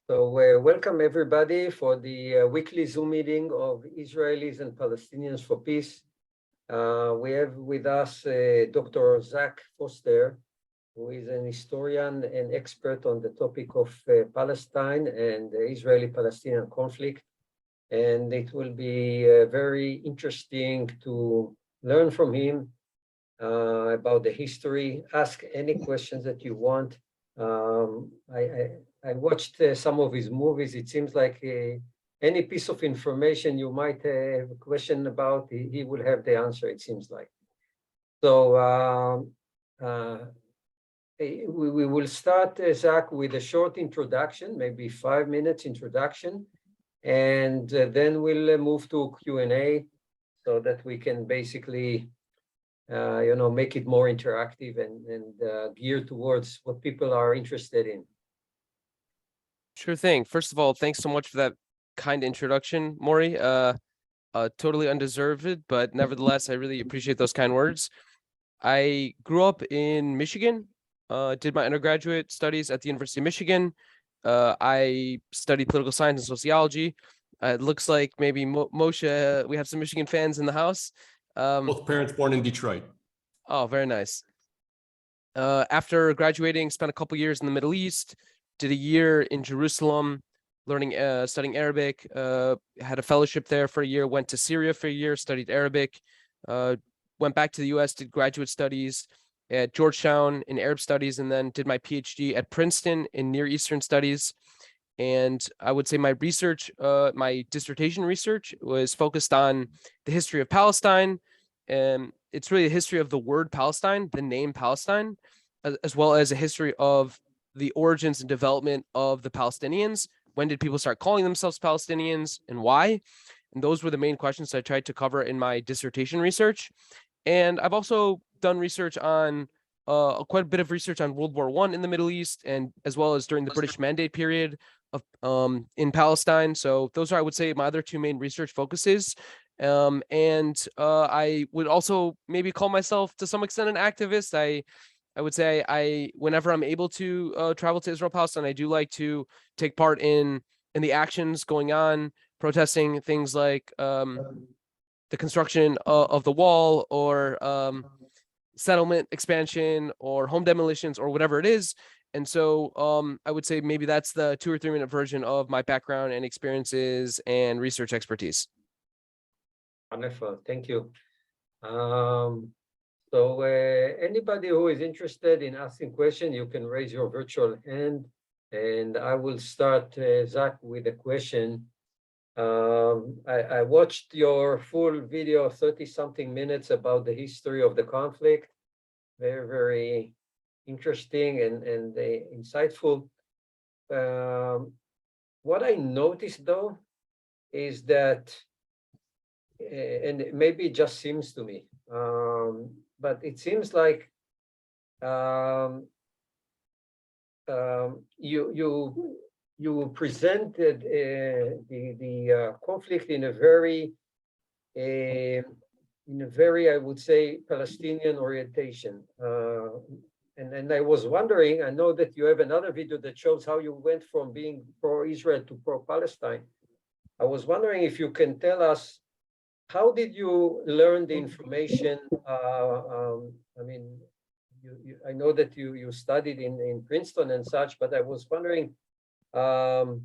Welcome everybody for the weekly Zoom meeting of Israelis and Palestinians for Peace. We have with us Dr. Zach Foster, who is an historian and expert on the topic of Palestine and the Israeli-Palestinian conflict. And it will be very interesting to learn from him about the history, ask any questions that you want. I watched some of his movies. It seems like any piece of information you might have a question about, he will have the answer, it seems like. So we will start, Zach, with a short introduction, maybe 5 minutes introduction, and then we'll move to Q&A so that we can basically make it more interactive and geared towards what people are interested in. Sure thing. First of all, thanks so much for that kind introduction, Maury. Totally undeserved, but nevertheless, I really appreciate those kind words. I grew up in Michigan, did my undergraduate studies at the University of Michigan. I studied political science and sociology. It looks like maybe Moshe, we have some Michigan fans in the house. Both parents born in Detroit. Oh, very nice. After graduating, spent a couple years in the Middle East, did a year in Jerusalem, learning, studying Arabic, had a fellowship there for a year, went to Syria for a year, studied Arabic, went back to the US, did graduate studies at Georgetown in Arab studies, and then did my PhD at Princeton in Near Eastern studies. And I would say my research, my dissertation research was focused on the history of Palestine. And it's really a history of the word Palestine, the name Palestine, as well as a history of the origins and development of the Palestinians. When did people start calling themselves Palestinians and why? And those were the main questions I tried to cover in my dissertation research. And I've also done research on quite a bit of research on World War I in the Middle East, and as well as during the British Mandate period of in Palestine. So those are, I would say, my other two main research focuses. I would also maybe call myself to some extent an activist. I would say whenever I'm able to travel to Israel, Palestine, I do like to take part in the actions going on, protesting things like the construction of the wall or settlement expansion or home demolitions or whatever it is. And so I would say maybe that's the 2 or 3 minute version of my background and experiences and research expertise. Wonderful, thank you. So anybody who is interested in asking questions, you can raise your virtual hand, and I will start, Zach, with a question. I watched your full video, 30-something minutes about the history of the conflict. Very, very interesting and insightful. What I noticed, though, is that, and maybe it just seems to me, but it seems like you presented the conflict in a very, I would say, Palestinian orientation. And I was wondering, I know that you have another video that shows how you went from being pro-Israel to pro-Palestine. I was wondering if you can tell us, how did you learn the information? I mean, I know that you studied in Princeton and such, but I was wondering how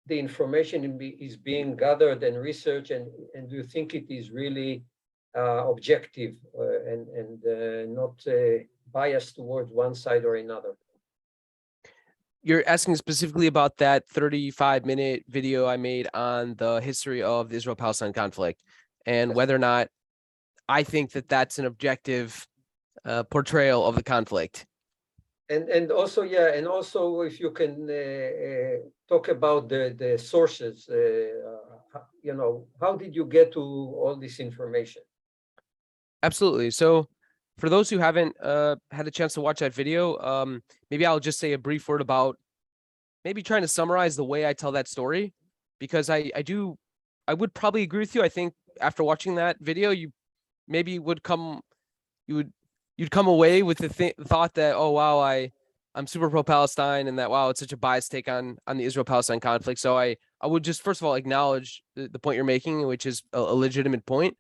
the information is being gathered and researched, and do you think it is really objective and not biased towards one side or another? You're asking specifically about that 35-minute video I made on the history of the Israel-Palestine conflict and whether or not I think that that's an objective portrayal of the conflict. And also, yeah, and also if you can talk about the sources, how did you get to all this information? Absolutely. So for those who haven't had a chance to watch that video, maybe I'll just say a brief word about maybe trying to summarize the way I tell that story, because I would probably agree with you. I think after watching that video, you'd come away with the thought that, oh wow, I I'm super pro-Palestine and that, wow, it's such a biased take on the Israel-Palestine conflict. So I would just, first of all, acknowledge the point you're making, which is a legitimate point.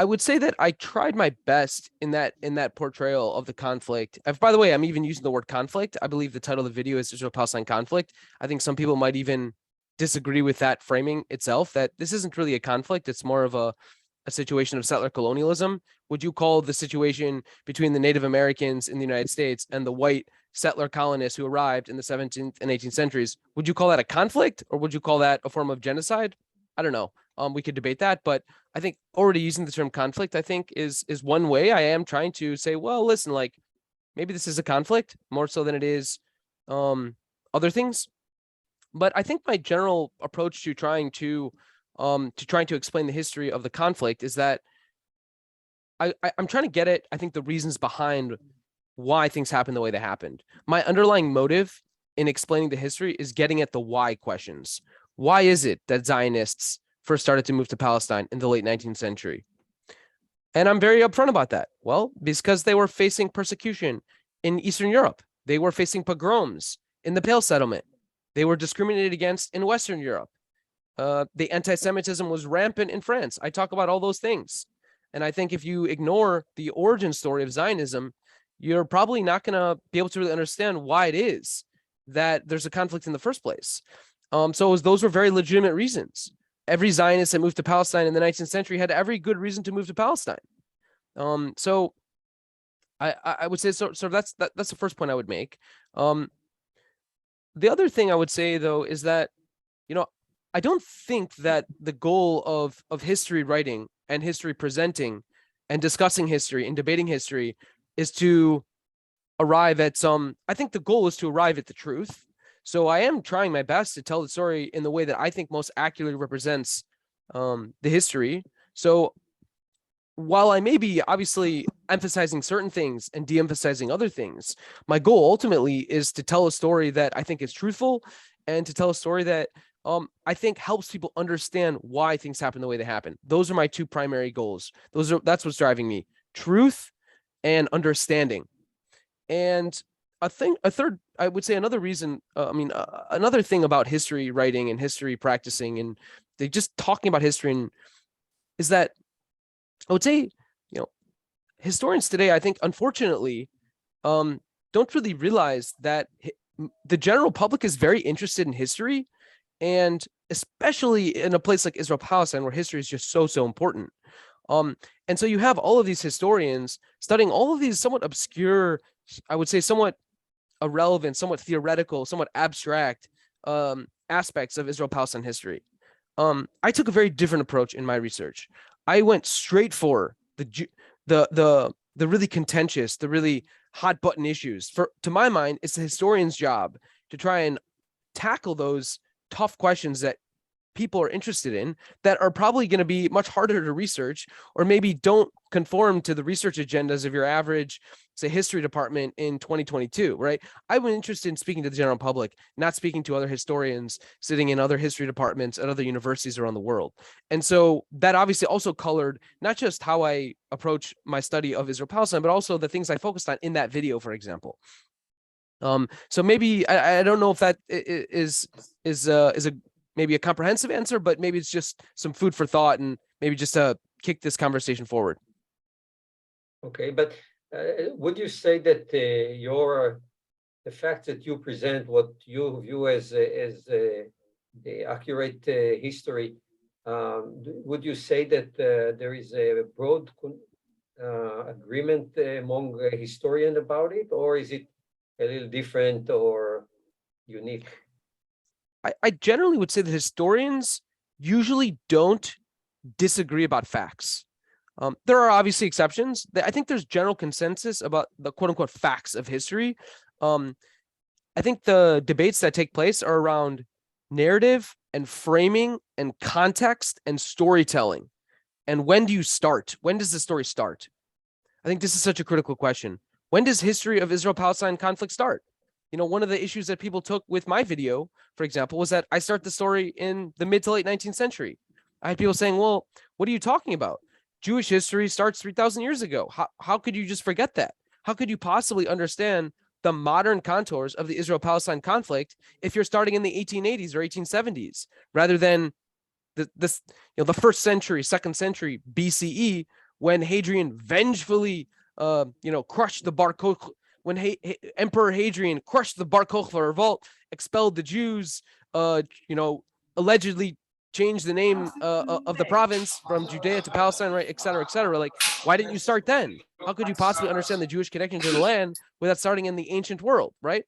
I would say that I tried my best in that portrayal of the conflict. By the way, I'm even using the word conflict. I believe the title of the video is Israel-Palestine conflict. I think some people might even disagree with that framing itself, that this isn't really a conflict. It's more of a situation of settler colonialism. Would you call the situation between the Native Americans in the United States and the white settler colonists who arrived in the 17th and 18th centuries, would you call that a conflict, or would you call that a form of genocide? I don't know. We could debate that, but I think already using the term conflict, I think is one way. I am trying to say, well, listen, like maybe this is a conflict more so than it is other things. But I think my general approach to trying to explain the history of the conflict is that I'm trying to get at, I think, the reasons behind why things happened the way they happened. My underlying motive in explaining the history is getting at the why questions. Why is it that Zionists first started to move to Palestine in the late 19th century? And I'm very upfront about that. Well, because they were facing persecution in Eastern Europe. They were facing pogroms in the Pale Settlement. They were discriminated against in Western Europe. The anti-Semitism was rampant in France. I talk about all those things. And I think if you ignore the origin story of Zionism, you're probably not going to be able to really understand why it is that there's a conflict in the first place. So those were very legitimate reasons. Every Zionist that moved to Palestine in the 19th century had every good reason to move to Palestine. So I would say so that's the first point I would make. The other thing I would say, though, is that, I don't think that the goal of history writing and history presenting and discussing history and debating history is to arrive at I think the goal is to arrive at the truth. So I am trying my best to tell the story in the way that I think most accurately represents the history. So while I may be obviously emphasizing certain things and de-emphasizing other things, my goal ultimately is to tell a story that I think is truthful and to tell a story that I think helps people understand why things happen the way they happen. Those are my two primary goals. That's what's driving me: truth and understanding. And third, I would say another reason, another thing about history writing and history practicing and they just talking about history is that I would say, historians today, I think, unfortunately, don't really realize that the general public is very interested in history, and especially in a place like Israel-Palestine, where history is just so important. And so you have all of these historians studying all of these somewhat obscure, I would say somewhat irrelevant, somewhat theoretical, somewhat abstract aspects of Israel-Palestine history. I took a very different approach in my research. I went straight for the really contentious, the really hot button issues. To my mind, it's the historian's job to try and tackle those tough questions that people are interested in that are probably going to be much harder to research, or maybe don't conform to the research agendas of your average, say, history department in 2022, right? I'm interested in speaking to the general public, not speaking to other historians sitting in other history departments at other universities around the world. And so that obviously also colored not just how I approach my study of Israel-Palestine, but also the things I focused on in that video, for example. So maybe I don't know if that is a maybe a comprehensive answer, but maybe it's just some food for thought and maybe just to kick this conversation forward. Okay, but would you say that the fact that you present what you view as the accurate history, would you say that there is a broad agreement among historians about it, or is it a little different or unique? I generally would say that historians usually don't disagree about facts. There are obviously exceptions. I think there's general consensus about the quote unquote facts of history. I think the debates that take place are around narrative and framing and context and storytelling. And when do you start? When does the story start? I think this is such a critical question. When does history of Israel-Palestine conflict start? One of the issues that people took with my video, for example, was that I start the story in the mid to late 19th century. I had people saying, well, what are you talking about? Jewish history starts 3,000 years ago. How could you just forget that? How could you possibly understand the modern contours of the Israel-Palestine conflict if you're starting in the 1880s or 1870s rather than the first century, second century BCE, when Hadrian vengefully crushed the Bar Kokhba, when Emperor Hadrian crushed the Bar Kokhba revolt, expelled the Jews, allegedly changed the name of the province from Judea to Palestine, right, et cetera, et cetera. Like, why didn't you start then? How could you possibly understand the Jewish connection to the land without starting in the ancient world, right?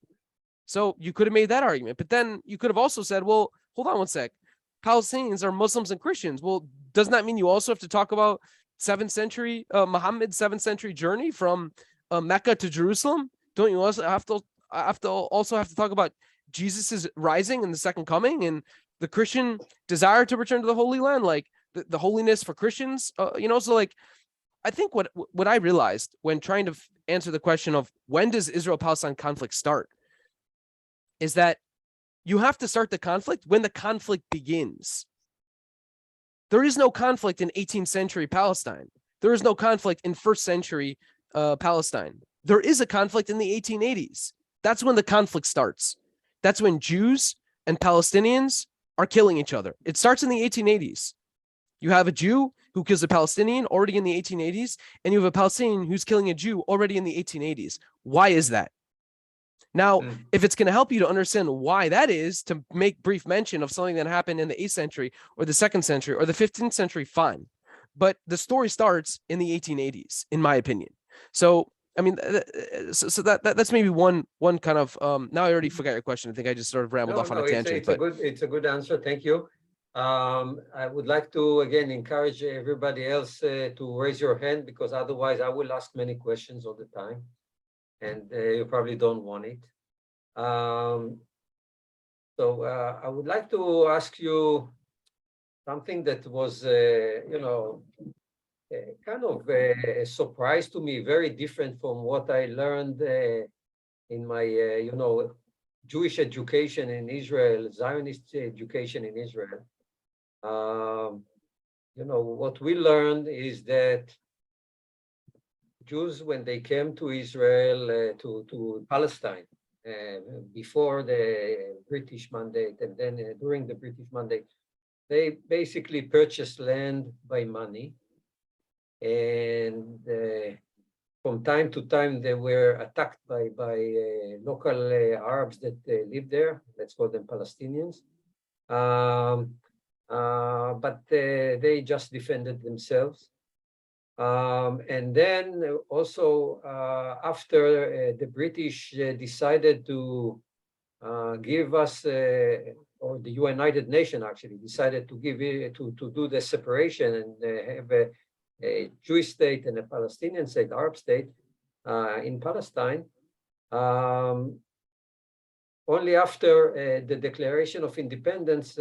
So you could have made that argument, but then you could have also said, well, hold on one sec. Palestinians are Muslims and Christians. Well, doesn't that mean you also have to talk about 7th century, Muhammad's 7th century journey from Mecca to Jerusalem? Don't you also have to talk about Jesus's rising and the second coming and the Christian desire to return to the Holy Land, like the holiness for Christians? So like, I think what I realized when trying to answer the question of when does Israel-Palestine conflict start is that you have to start the conflict when the conflict begins. There is no conflict in 18th century Palestine. There is no conflict in 1st century Palestine. There is a conflict in the 1880s. That's when the conflict starts. That's when Jews and Palestinians are killing each other. It starts in the 1880s. You have a Jew who kills a Palestinian already in the 1880s, and you have a Palestinian who's killing a Jew already in the 1880s. Why is that? Now, if it's going to help you to understand why that is, to make brief mention of something that happened in the 8th century or the 2nd century or the 15th century, fine. But the story starts in the 1880s, in my opinion. So, I mean, that's maybe one kind of, now I already forgot your question. I think I just sort of rambled off on a tangent. It's a good answer. Thank you. I would like to, again, encourage everybody else to raise your hand, because otherwise I will ask many questions all the time. And you probably don't want it. So I would like to ask you something that was, kind of a surprise to me, very different from what I learned in my, Jewish education in Israel, Zionist education in Israel. What we learned is that Jews, when they came to Israel, to Palestine, before the British mandate and then during the British mandate, they basically purchased land by money. And from time to time, they were attacked by local Arabs that lived there. Let's call them Palestinians. But they just defended themselves. And then also after the British decided to give us, or the United Nations actually decided to give it, to do the separation and have a Jewish state and a Palestinian state, Arab state in Palestine. Only after the Declaration of Independence,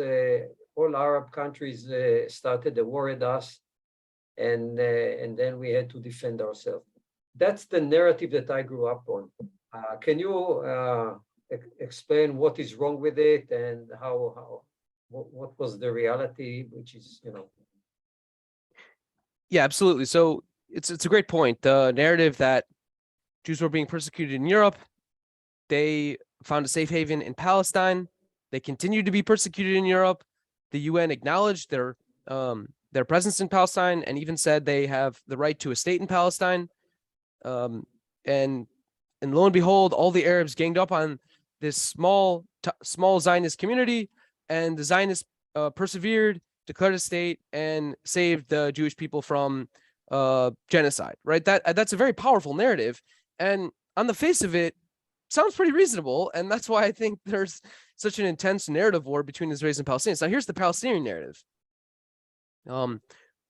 all Arab countries started a war at us. And then we had to defend ourselves. That's the narrative that I grew up on. Can you explain what is wrong with it and what was the reality, which is, Yeah, absolutely. So it's a great point. The narrative that Jews were being persecuted in Europe, they found a safe haven in Palestine. They continued to be persecuted in Europe. The UN acknowledged their presence in Palestine and even said they have the right to a state in Palestine. And lo and behold, all the Arabs ganged up on this small Zionist community, and the Zionists persevered, declared a state, and saved the Jewish people from genocide. Right? That's a very powerful narrative, and on the face of it, sounds pretty reasonable. And that's why I think there's such an intense narrative war between Israelis and Palestinians. Now, here's the Palestinian narrative.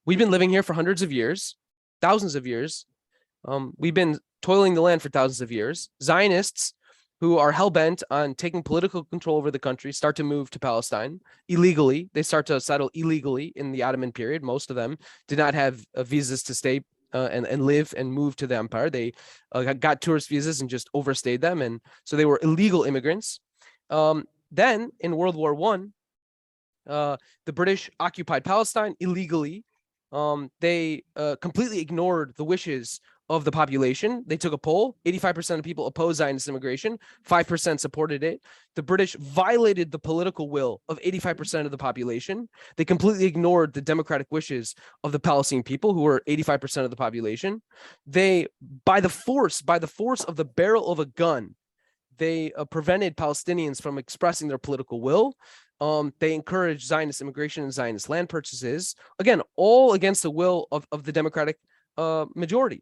We've been living here for hundreds of years, thousands of years. We've been toiling the land for thousands of years. Zionists, who are hell-bent on taking political control over the country, start to move to Palestine illegally. They start to settle illegally in the Ottoman period. Most of them did not have visas to stay and live and move to the empire. They got tourist visas and just overstayed them. And so they were illegal immigrants. Then in World War I, the British occupied Palestine illegally. They completely ignored the wishes of the population. They took a poll. 85% of people opposed Zionist immigration. 5% supported it. The British violated the political will of 85% of the population. They completely ignored the democratic wishes of the Palestinian people, who were 85% of the population. They, by the force of the barrel of a gun, they prevented Palestinians from expressing their political will. They encouraged Zionist immigration and Zionist land purchases. Again, all against the will of the democratic majority.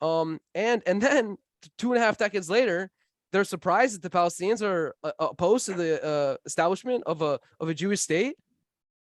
And then 2.5 decades later, they're surprised that the Palestinians are opposed to the establishment of a Jewish state.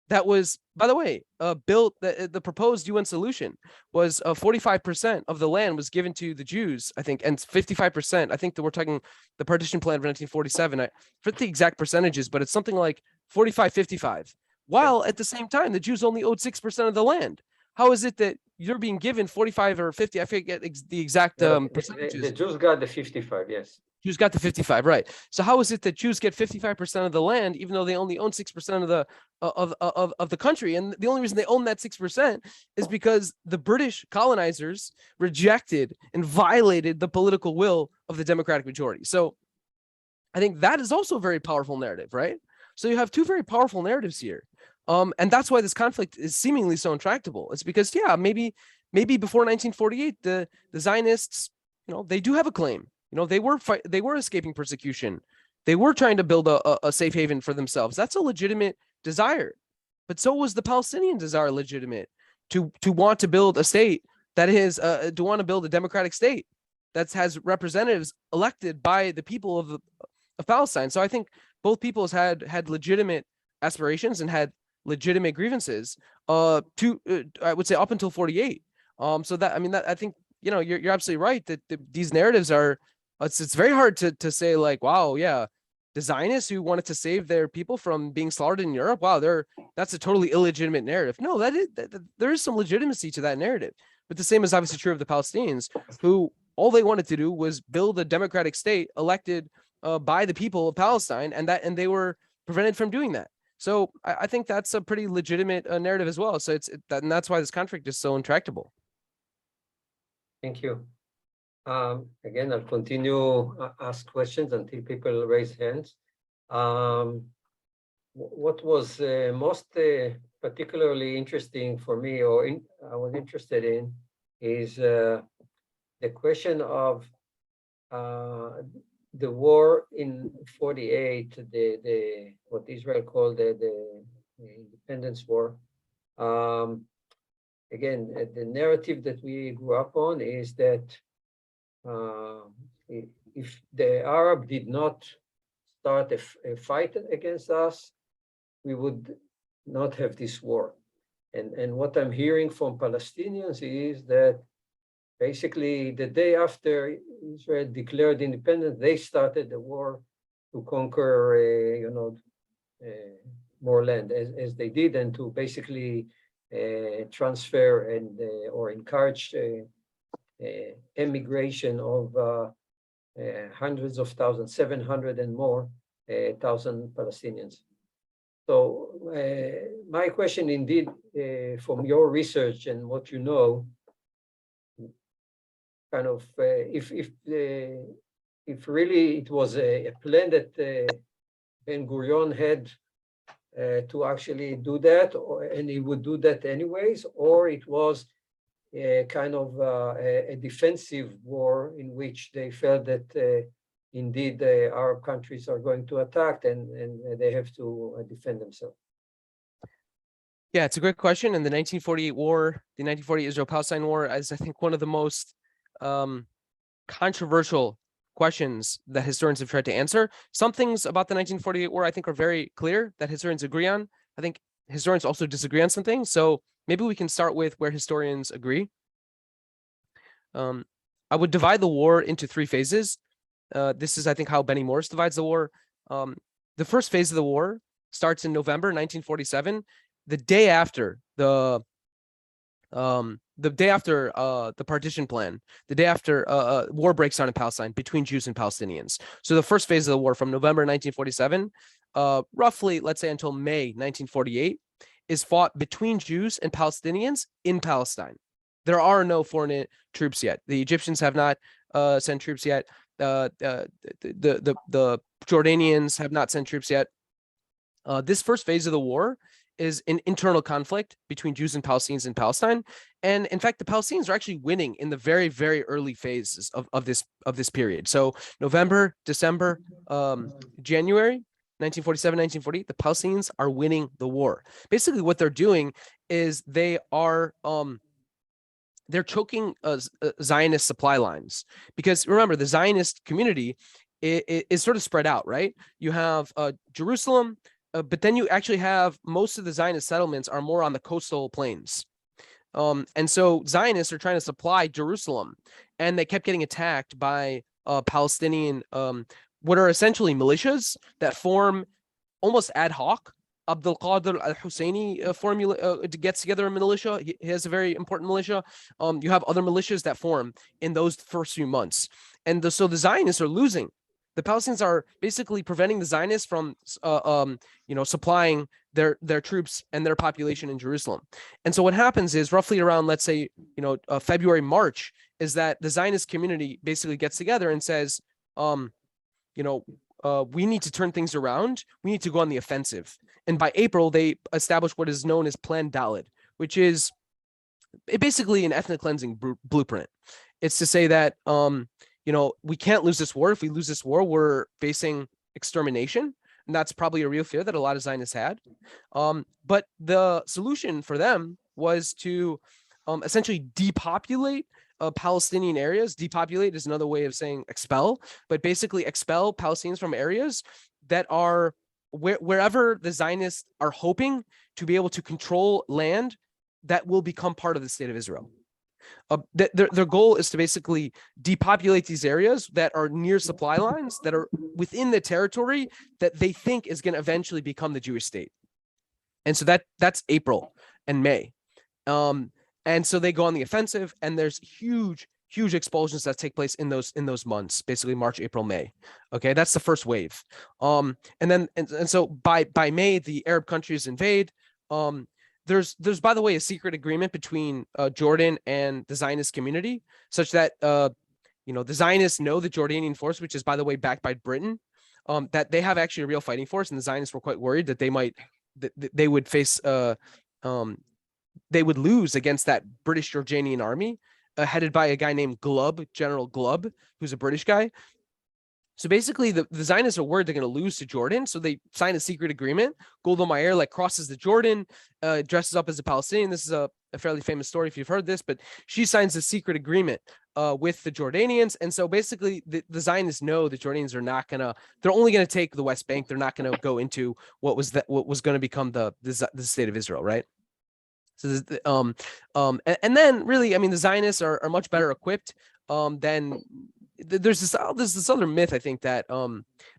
That was, by the way, built. The proposed UN solution was 45% of the land was given to the Jews, I think, and 55%. I think that we're talking the partition plan of 1947. I forget the exact percentages, but it's something like 45-55. While at the same time, the Jews only owed 6% of the land. How is it that you're being given 45 or 50? I forget the exact percentages. The Jews got the 55, yes. Jews got the 55, right? So how is it that Jews get 55% of the land, even though they only own 6% of the country? And the only reason they own that 6% is because the British colonizers rejected and violated the political will of the democratic majority. So I think that is also a very powerful narrative, right? So you have two very powerful narratives here. And that's why this conflict is seemingly so intractable. It's because, yeah, maybe before 1948, the Zionists, they do have a claim. They were escaping persecution. They were trying to build a safe haven for themselves. That's a legitimate desire. But so was the Palestinian desire legitimate to want to build a state that is to want to build a democratic state that has representatives elected by the people of Palestine. So I think both peoples had legitimate aspirations and had legitimate grievances I would say up until 48. So that, I mean, that I think, you're absolutely right that these narratives are, it's very hard to say like, wow, yeah, the Zionists who wanted to save their people from being slaughtered in Europe, wow, that's a totally illegitimate narrative. No, there is some legitimacy to that narrative. But the same is obviously true of the Palestinians, who all they wanted to do was build a democratic state elected by the people of Palestine, and they were prevented from doing that. So I think that's a pretty legitimate narrative as well. So and that's why this conflict is so intractable. Thank you. Again, I'll continue ask questions until people raise hands. What was most particularly interesting for me, or I was interested in, is the question of the war in 48, what Israel called the Independence War. Again, the narrative that we grew up on is that if the Arab did not start a fight against us, we would not have this war. And what I'm hearing from Palestinians is that basically the day after Israel declared independence, they started the war to conquer, more land as they did, and to basically transfer and or encourage emigration of hundreds of thousands, 700 and more thousand Palestinians. So my question, indeed, from your research and what you know, kind of if really it was a plan that Ben-Gurion had to actually do that, and he would do that anyways, or it was kind of a defensive war in which they felt that indeed the Arab countries are going to attack and they have to defend themselves. Yeah, it's a great question. And the 1948 war, the 1948 Israel-Palestine war, is I think one of the most controversial questions that historians have tried to answer. Some things about the 1948 war I think are very clear that historians agree on. I think historians also disagree on some things. So maybe we can start with where historians agree. I would divide the war into 3 phases. This is, I think, how Benny Morris divides the war. The first phase of the war starts in November 1947, the day after the partition plan, the day after war breaks out in Palestine between Jews and Palestinians. So the first phase of the war from November 1947, roughly, let's say, until May 1948, is fought between Jews and Palestinians in Palestine. There are no foreign troops yet. The Egyptians have not sent troops yet. The Jordanians have not sent troops yet. This first phase of the war is an internal conflict between Jews and Palestinians in Palestine. And in fact, the Palestinians are actually winning in the very, very early phases of this period. So November, December, January, 1947, 1948, the Palestinians are winning the war. Basically, what they're doing is they're choking Zionist supply lines, because remember, the Zionist community is sort of spread out, right? You have Jerusalem, but then you actually have most of the Zionist settlements are more on the coastal plains. And so Zionists are trying to supply Jerusalem, and they kept getting attacked by Palestinian, what are essentially militias that form almost ad hoc. Abdul Qadir al-Husseini formula gets together a militia. He has a very important militia. You have other militias that form in those first few months. And so the Zionists are losing. The Palestinians are basically preventing the Zionists from, supplying their troops and their population in Jerusalem. And so what happens is roughly around, let's say, February, March, is that the Zionist community basically gets together and says, we need to turn things around. We need to go on the offensive. And by April, they establish what is known as Plan Dalet, which is basically an ethnic cleansing blueprint. It's to say that, we can't lose this war. If we lose this war, we're facing extermination. And that's probably a real fear that a lot of Zionists had. But the solution for them was to essentially depopulate Palestinian areas. Depopulate is another way of saying expel, but basically expel Palestinians from areas that are wherever the Zionists are hoping to be able to control land that will become part of the state of Israel. Their goal is to basically depopulate these areas that are near supply lines, that are within the territory that they think is going to eventually become the Jewish state. And so that's April and May. And so they go on the offensive, and there's huge expulsions that take place in those months, basically March, April, May. Okay, that's the first wave. And so by May, the Arab countries invade. There's by the way a secret agreement between Jordan and the Zionist community, such that the Zionists know the Jordanian force, which is by the way backed by Britain, that they have actually a real fighting force, and the Zionists were quite worried that they would face they would lose against that British Jordanian army headed by a guy named Glubb, General Glubb, who's a British guy. So basically, the Zionists are worried they're going to lose to Jordan, so they sign a secret agreement. Golda Meir crosses the Jordan, dresses up as a Palestinian. This is a fairly famous story if you've heard this, but she signs a secret agreement with the Jordanians. And so basically, the Zionists know the Jordanians are not going to. They're only going to take the West Bank. They're not going to go into what was going to become the state of Israel, right? So and then really, I mean, the Zionists are much better equipped than. There's this other myth, I think, that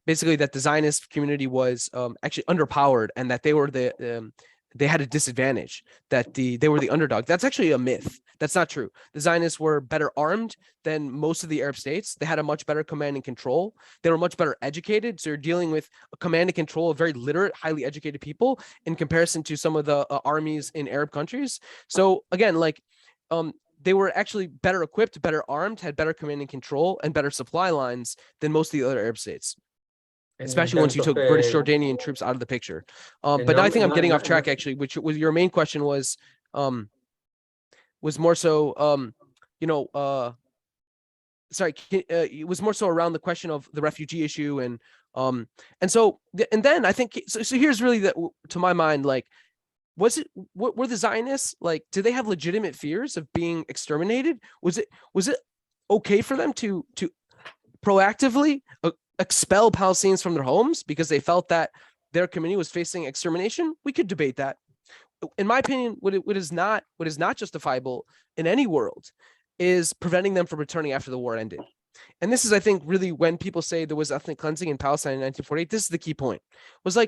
basically that the Zionist community was actually underpowered, and that they were they had a disadvantage, that they were the underdog. That's actually a myth. That's not true. The Zionists were better armed than most of the Arab states. They had a much better command and control. They were much better educated. So you're dealing with a command and control of very literate, highly educated people in comparison to some of the armies in Arab countries. So again, they were actually better equipped, better armed, had better command and control, and better supply lines than most of the other Arab states, especially once you took British Jordanian troops out of the picture. But now I think I'm getting off track, actually, which was your main question was more so, it was more so around the question of the refugee issue. And then I think, so here's really to my mind, what were the Zionists did they have legitimate fears of being exterminated? Was it okay for them to proactively expel Palestinians from their homes because they felt that their community was facing extermination? We could debate that. In my opinion, what is not justifiable in any world is preventing them from returning after the war ended. And this is, I think, really when people say there was ethnic cleansing in Palestine in 1948, this is the key point. It was the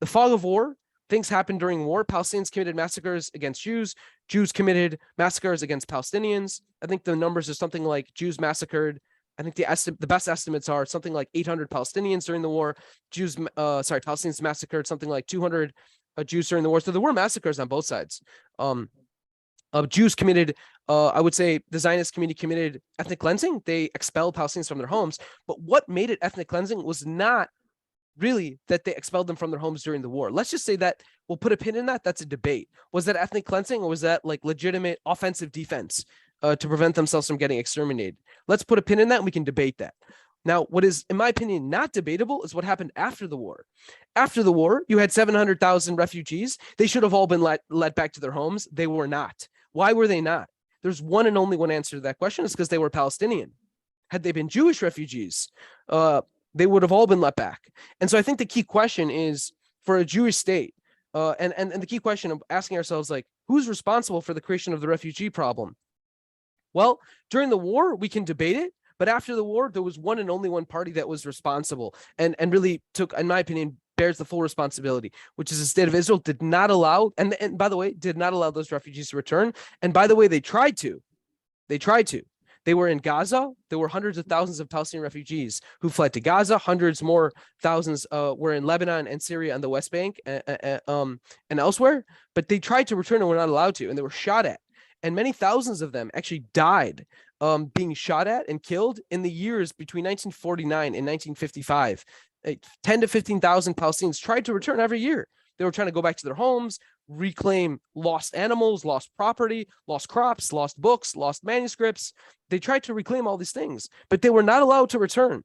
fog of war. Things happened during war. Palestinians committed massacres against Jews. Jews committed massacres against Palestinians. I think the numbers are something like Jews massacred. I think the best estimates are something like 800 Palestinians during the war. Palestinians massacred something like 200 Jews during the war. So there were massacres on both sides. Jews committed, I would say the Zionist community committed ethnic cleansing. They expelled Palestinians from their homes. But what made it ethnic cleansing was not really that they expelled them from their homes during the war. Let's just say that we'll put a pin in that. That's a debate. Was that ethnic cleansing, or was that like legitimate offensive defense to prevent themselves from getting exterminated? Let's put a pin in that and we can debate that. Now, what is, in my opinion, not debatable is what happened after the war. After the war, you had 700,000 refugees. They should have all been let back to their homes. They were not. Why were they not? There's one and only one answer to that question. It's because they were Palestinian. Had they been Jewish refugees, they would have all been let back. And so I think the key question is, for a Jewish state, and the key question of asking ourselves, like, who's responsible for the creation of the refugee problem? Well, during the war, we can debate it. But after the war, there was one and only one party that was responsible and really took, in my opinion, bears the full responsibility, which is the state of Israel did not allow, and by the way, did not allow those refugees to return. And by the way, they tried to. They were in Gaza. There were hundreds of thousands of Palestinian refugees who fled to Gaza. Hundreds more thousands were in Lebanon and Syria and the West Bank and elsewhere. But they tried to return and were not allowed to, and they were shot at. And many thousands of them actually died being shot at and killed in the years between 1949 and 1955. 10 to 15,000 Palestinians tried to return every year. They were trying to go back to their homes, reclaim lost animals, lost property, lost crops, lost books, lost manuscripts. They tried to reclaim all these things, but they were not allowed to return.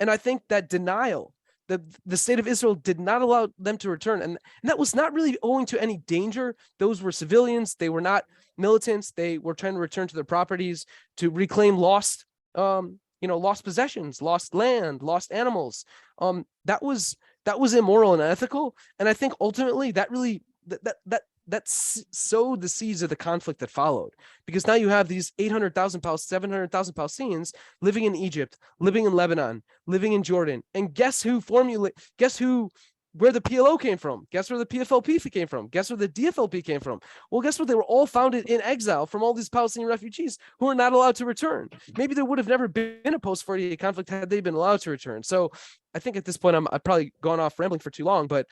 And I think that denial, the state of Israel did not allow them to return. And that was not really owing to any danger. Those were civilians. They were not militants. They were trying to return to their properties to reclaim lost possessions, lost land, lost animals. That was immoral and unethical. And I think ultimately that really, that sowed the seeds of the conflict that followed, because now you have these 700,000 Palestinians living in Egypt, living in Lebanon, living in Jordan. And guess where the PLO came from? Guess where the PFLP came from? Guess where the DFLP came from? Well, guess what? They were all founded in exile from all these Palestinian refugees who are not allowed to return. Maybe there would have never been a post-48 conflict had they been allowed to return. So I think at this point, I've probably gone off rambling for too long, but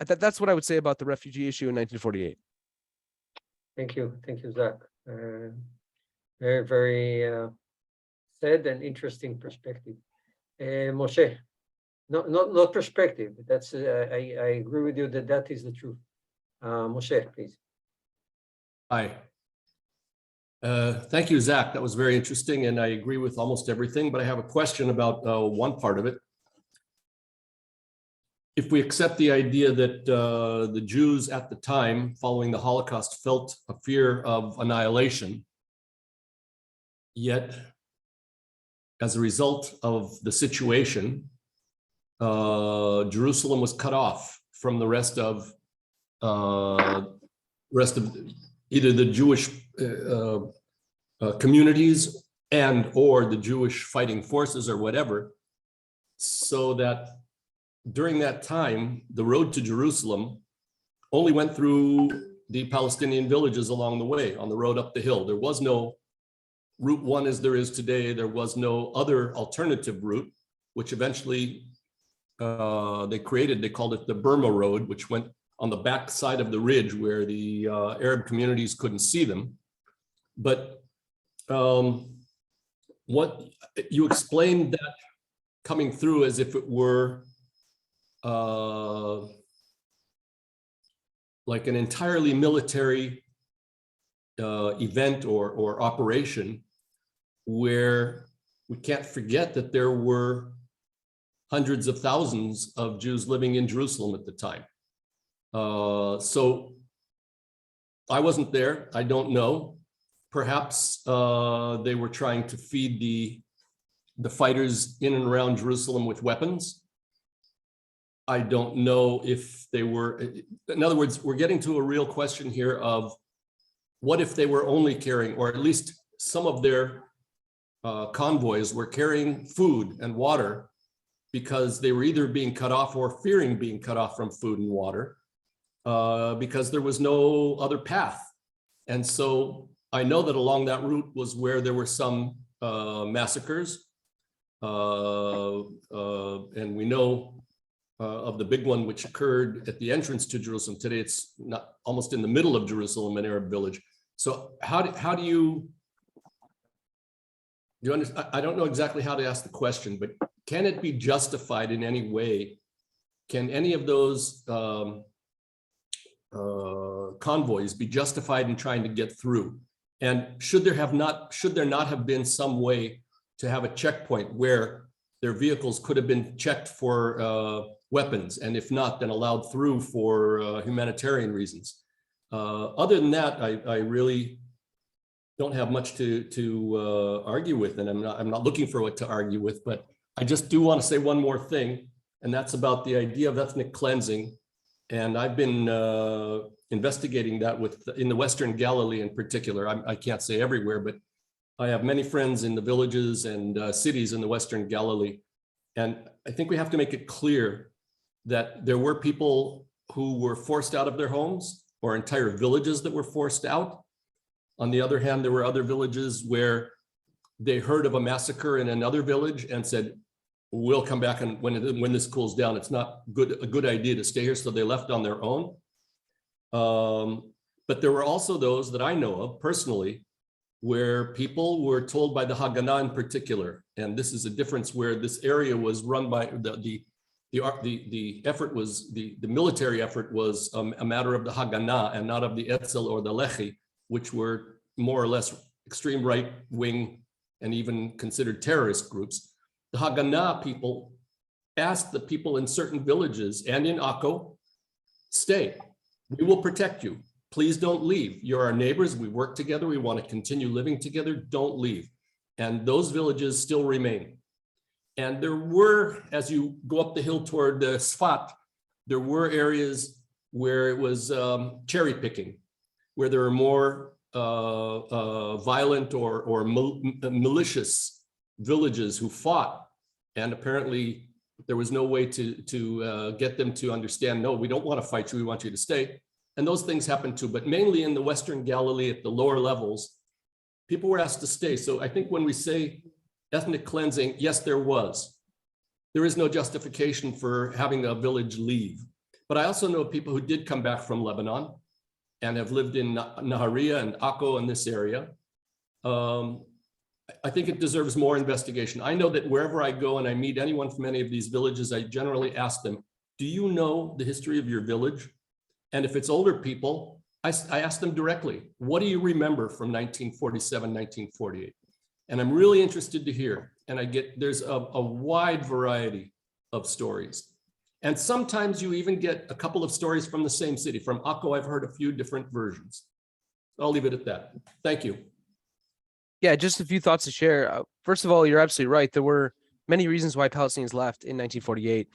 that's what I would say about the refugee issue in 1948. Thank you, Zach. Very, very sad and interesting perspective. Moshe. Not perspective. That's I agree with you that is the truth. Moshe, please. Hi. Thank you, Zach. That was very interesting, and I agree with almost everything, but I have a question about one part of it. If we accept the idea that the Jews at the time following the Holocaust felt a fear of annihilation, yet as a result of the situation, Jerusalem was cut off from the rest of either the Jewish communities and or the Jewish fighting forces or whatever, so that during that time, the road to Jerusalem only went through the Palestinian villages along the way, on the road up the hill. There was no Route 1 as there is today. There was no other alternative route, which eventually they called it the Burma Road, which went on the back side of the ridge where the Arab communities couldn't see them. But what you explained that coming through as if it were like an entirely military event or operation, where we can't forget that there were hundreds of thousands of Jews living in Jerusalem at the time. So I wasn't there. I don't know. Perhaps they were trying to feed the fighters in and around Jerusalem with weapons. I don't know if they were, in other words, we're getting to a real question here of what if they were only carrying, or at least some of their convoys were carrying food and water because they were either being cut off or fearing being cut off from food and water because there was no other path. And so I know that along that route was where there were some massacres. And we know of the big one, which occurred at the entrance to Jerusalem. Today, it's not almost in the middle of Jerusalem, an Arab village. So how do you understand? I don't know exactly how to ask the question, but can it be justified in any way? Can any of those convoys be justified in trying to get through? And should there not have been some way to have a checkpoint where their vehicles could have been checked for weapons, and if not, then allowed through for humanitarian reasons? Other than that, I really don't have much to argue with, and I'm not looking for what to argue with. But I just do want to say one more thing, and that's about the idea of ethnic cleansing. And I've been investigating that in the Western Galilee in particular. I can't say everywhere, but I have many friends in the villages and cities in the Western Galilee. And I think we have to make it clear that there were people who were forced out of their homes, or entire villages that were forced out. On the other hand, there were other villages where they heard of a massacre in another village and said, we'll come back, and when this cools down, it's not a good idea to stay here. So they left on their own. But there were also those that I know of personally, where people were told by the Haganah in particular, and this is a difference where this area was run by the effort was the military effort was a matter of the Haganah and not of the Etzel or the Lehi, which were more or less extreme right wing and even considered terrorist groups. The Haganah people asked the people in certain villages and in Akko, stay, we will protect you. Please don't leave. You're our neighbors. We work together. We want to continue living together. Don't leave. And those villages still remain. And there were, as you go up the hill toward Sfat, there were areas where it was cherry picking, where there were more violent or malicious villages who fought. And apparently there was no way to get them to understand, no, we don't want to fight you. We want you to stay. And those things happen too, but mainly in the Western Galilee at the lower levels, people were asked to stay. So I think when we say ethnic cleansing, yes, there was. There is no justification for having a village leave. But I also know people who did come back from Lebanon and have lived in Nahariya and Akko in this area. I think it deserves more investigation. I know that wherever I go and I meet anyone from any of these villages, I generally ask them, do you know the history of your village? And if it's older people, I ask them directly, what do you remember from 1947, 1948? And I'm really interested to hear. And there's a wide variety of stories. And sometimes you even get a couple of stories from the same city. From Akko, I've heard a few different versions. I'll leave it at that. Thank you. Yeah, just a few thoughts to share. First of all, you're absolutely right. There were many reasons why Palestinians left in 1948.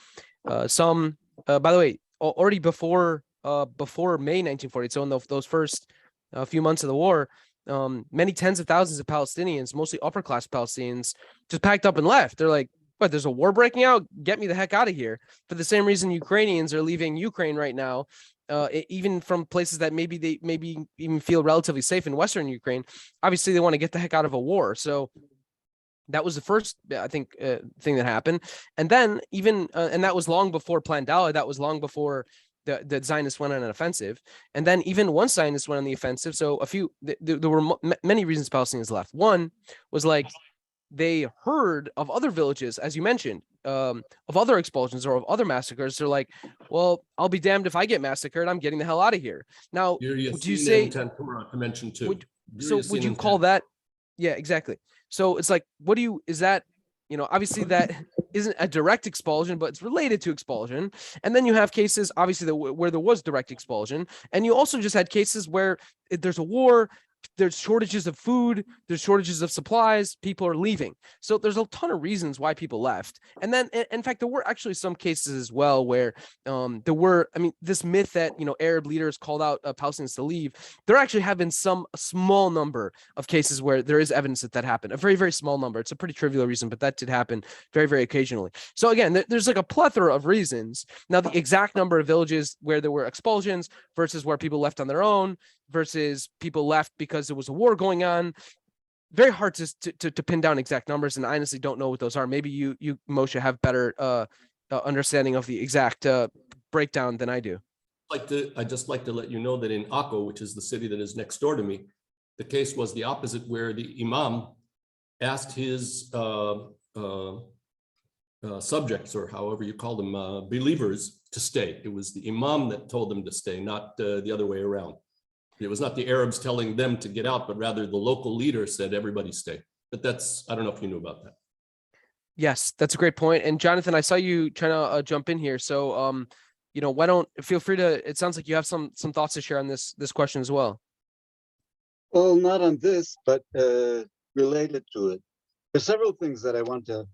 Some, by the way, already before May 1948, so in those first few months of the war, many tens of thousands of Palestinians, mostly upper class Palestinians, just packed up and left. They're like, what, there's a war breaking out? Get me the heck out of here. For the same reason Ukrainians are leaving Ukraine right now, even from places that maybe even feel relatively safe in Western Ukraine. Obviously, they want to get the heck out of a war. So that was the first, I think, thing that happened. And then even, and that was long before Plan Dalet, that was long before the Zionists went on an offensive. And then even once Zionists went on the offensive, so there were many reasons Palestinians left. One was like, they heard of other villages, as you mentioned, of other expulsions or of other massacres. They're like, well, I'll be damned if I get massacred. I'm getting the hell out of here. Now, would you say, to mention too? Would you call that? Yeah, exactly. So it's like, is that, obviously that isn't a direct expulsion, but it's related to expulsion. And then you have cases, obviously, where there was direct expulsion. And you also just had cases where there's a war, there's shortages of food, there's shortages of supplies, people are leaving. So there's a ton of reasons why people left. And then, in fact, there were actually some cases as well where this myth that, Arab leaders called out Palestinians to leave, there actually have been a small number of cases where there is evidence that happened, a very, very small number. It's a pretty trivial reason, but that did happen very, very occasionally. So again, there's like a plethora of reasons. Now, the exact number of villages where there were expulsions versus where people left on their own versus people left because there was a war going on, very hard to pin down exact numbers, and I honestly don't know what those are. Maybe you Moshe have better understanding of the exact breakdown than I do. I'd just like to let you know that in Akko, which is the city that is next door to me, the case was the opposite, where the imam asked his subjects, or however you call them, believers, to stay. It was the imam that told them to stay, not the other way around. It was not the Arabs telling them to get out, but rather the local leader said everybody stay. But that's, I don't know if you knew about that. Yes, that's a great point. And Jonathan, I saw you trying to jump in here. So, why don't feel free to, it sounds like you have some thoughts to share on this question as well. Well, not on this, but related to it. There's several things that I want to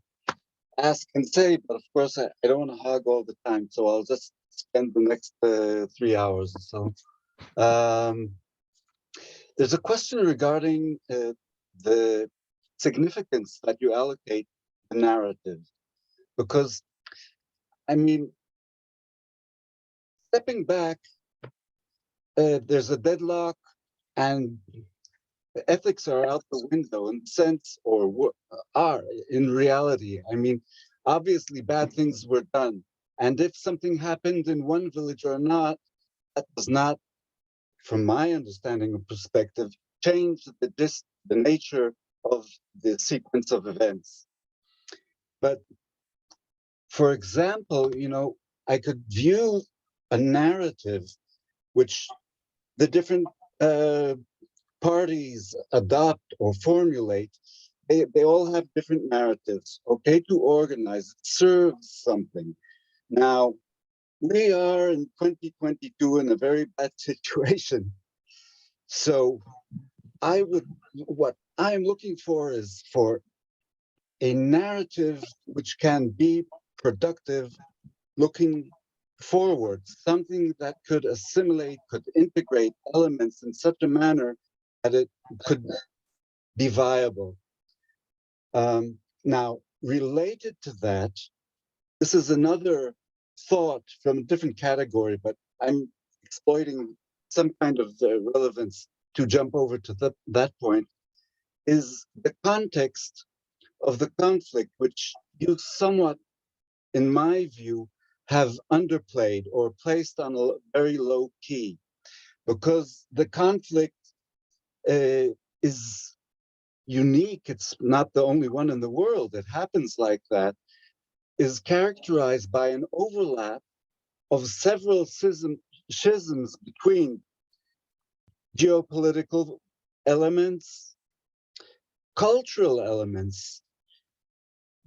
ask and say, but of course I don't want to hog all the time, so I'll just spend the next 3 hours or so. There's a question regarding the significance that you allocate the narrative, because, I mean, stepping back, there's a deadlock, and ethics are out the window in sense, or are in reality. I mean, obviously bad things were done, and if something happened in one village or not, that does not, from my understanding of perspective, change the nature of the sequence of events. But for example, I could view a narrative which the different parties adopt or formulate. They all have different narratives, okay, to organize, serve something. Now, we are in 2022 in a very bad situation. So what I'm looking for is for a narrative which can be productive, looking forward, something that could assimilate, could integrate elements in such a manner that it could be viable. Now, related to that, this is another thought from a different category, but I'm exploiting some kind of relevance to jump over to that point, is the context of the conflict, which you somewhat, in my view, have underplayed or placed on a very low key, because the conflict is unique. It's not the only one in the world. It happens like that, is characterized by an overlap of several schisms between geopolitical elements, cultural elements.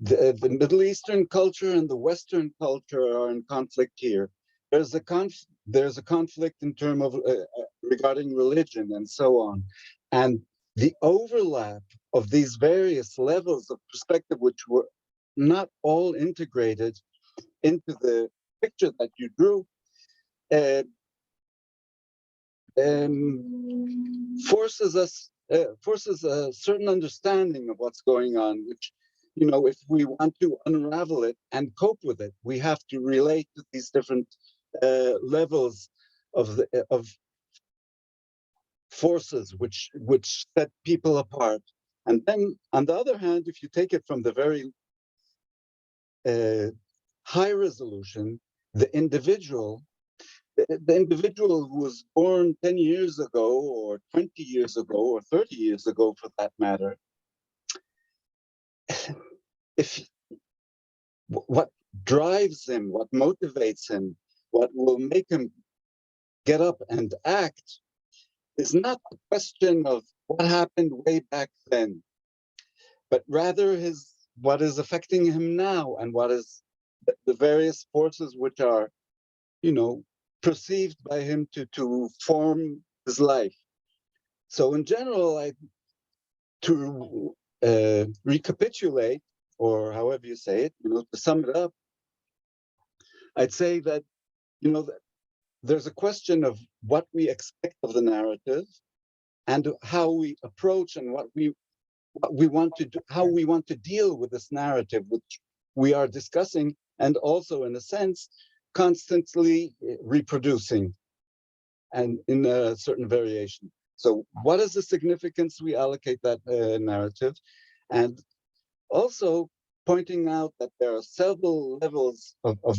The Middle Eastern culture and the Western culture are in conflict here. There's a conflict in terms of regarding religion and so on, and the overlap of these various levels of perspective, which were not all integrated into the picture that you drew, forces a certain understanding of what's going on, which, if we want to unravel it and cope with it, we have to relate to these different levels of forces which set people apart. And then, on the other hand, if you take it from the very high resolution, the individual who was born 10 years ago, or 20 years ago, or 30 years ago, for that matter, what drives him, what motivates him, what will make him get up and act is not the question of what happened way back then, but rather what is affecting him now, and what is the various forces which are, perceived by him to form his life. So in general, to recapitulate, or however you say it, to sum it up, I'd say that, that there's a question of what we expect of the narrative, and how we approach, and what we want to do, how we want to deal with this narrative, which we are discussing, and also, in a sense, constantly reproducing, and in a certain variation. So what is the significance we allocate that narrative? And also, pointing out that there are several levels of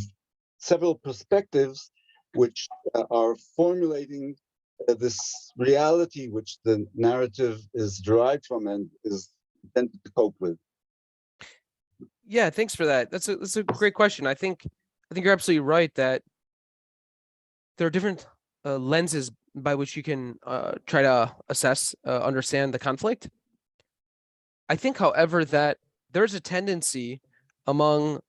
several perspectives which are formulating this reality which the narrative is derived from and is intended to cope with. Yeah, thanks for that. That's a great question. I think you're absolutely right that there are different lenses by which you can try to assess, understand the conflict. I think, however, that there's a tendency among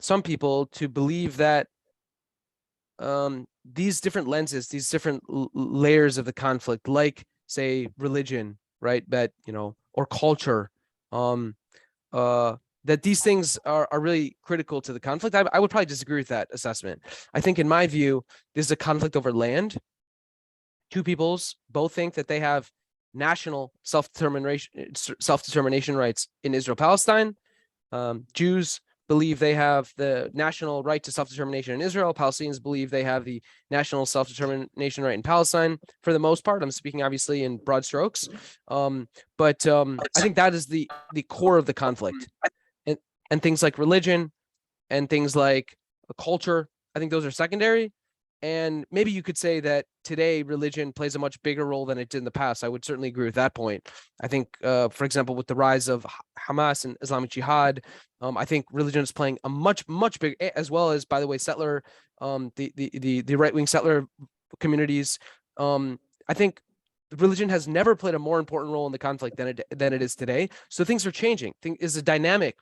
some people to believe that these different lenses, these different layers of the conflict, like say religion, right, that or culture, that these things are really critical to the conflict. I would probably disagree with that assessment. I think, in my view, this is a conflict over land. Two peoples both think that they have national self-determination rights in Israel-Palestine. Jews believe they have the national right to self-determination in Israel. Palestinians believe they have the national self-determination right in Palestine. For the most part, I'm speaking obviously in broad strokes, but I think that is the core of the conflict, and things like religion and things like a culture, I think those are secondary. And maybe you could say that today religion plays a much bigger role than it did in the past. I would certainly agree with that point. I think, for example, with the rise of Hamas and Islamic Jihad, I think religion is playing a much bigger, as well as, by the way, settler, the right-wing settler communities. I think religion has never played a more important role in the conflict than it is today. So things are changing.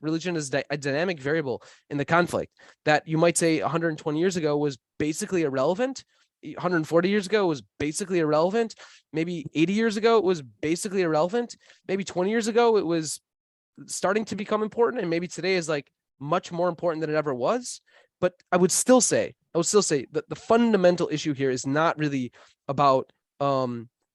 Religion is a dynamic variable in the conflict that you might say 120 years ago was basically irrelevant. 140 years ago was basically irrelevant. Maybe 80 years ago it was basically irrelevant. Maybe 20 years ago it was starting to become important, and maybe today is like much more important than it ever was. But I would still say that the fundamental issue here is not really about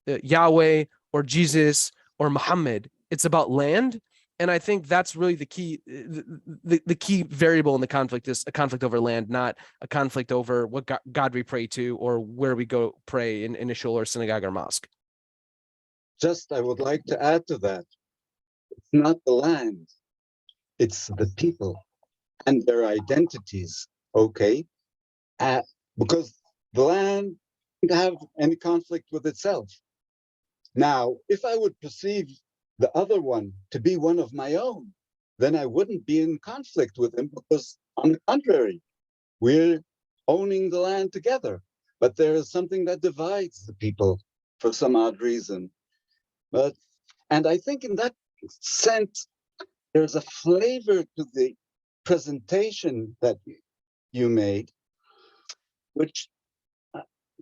Yahweh or Jesus or Muhammad. It's about land. And I think that's really the key, the key variable in the conflict is a conflict over land, not a conflict over what God we pray to or where we go pray in a shul or synagogue or mosque. Just, I would like to add to that. It's not the land, it's the people and their identities, okay? Because the land doesn't have any conflict with itself. Now, if I would perceive the other one to be one of my own, then I wouldn't be in conflict with him, because on the contrary, we're owning the land together. But there is something that divides the people for some odd reason. And I think in that sense, there's a flavor to the presentation that you made, which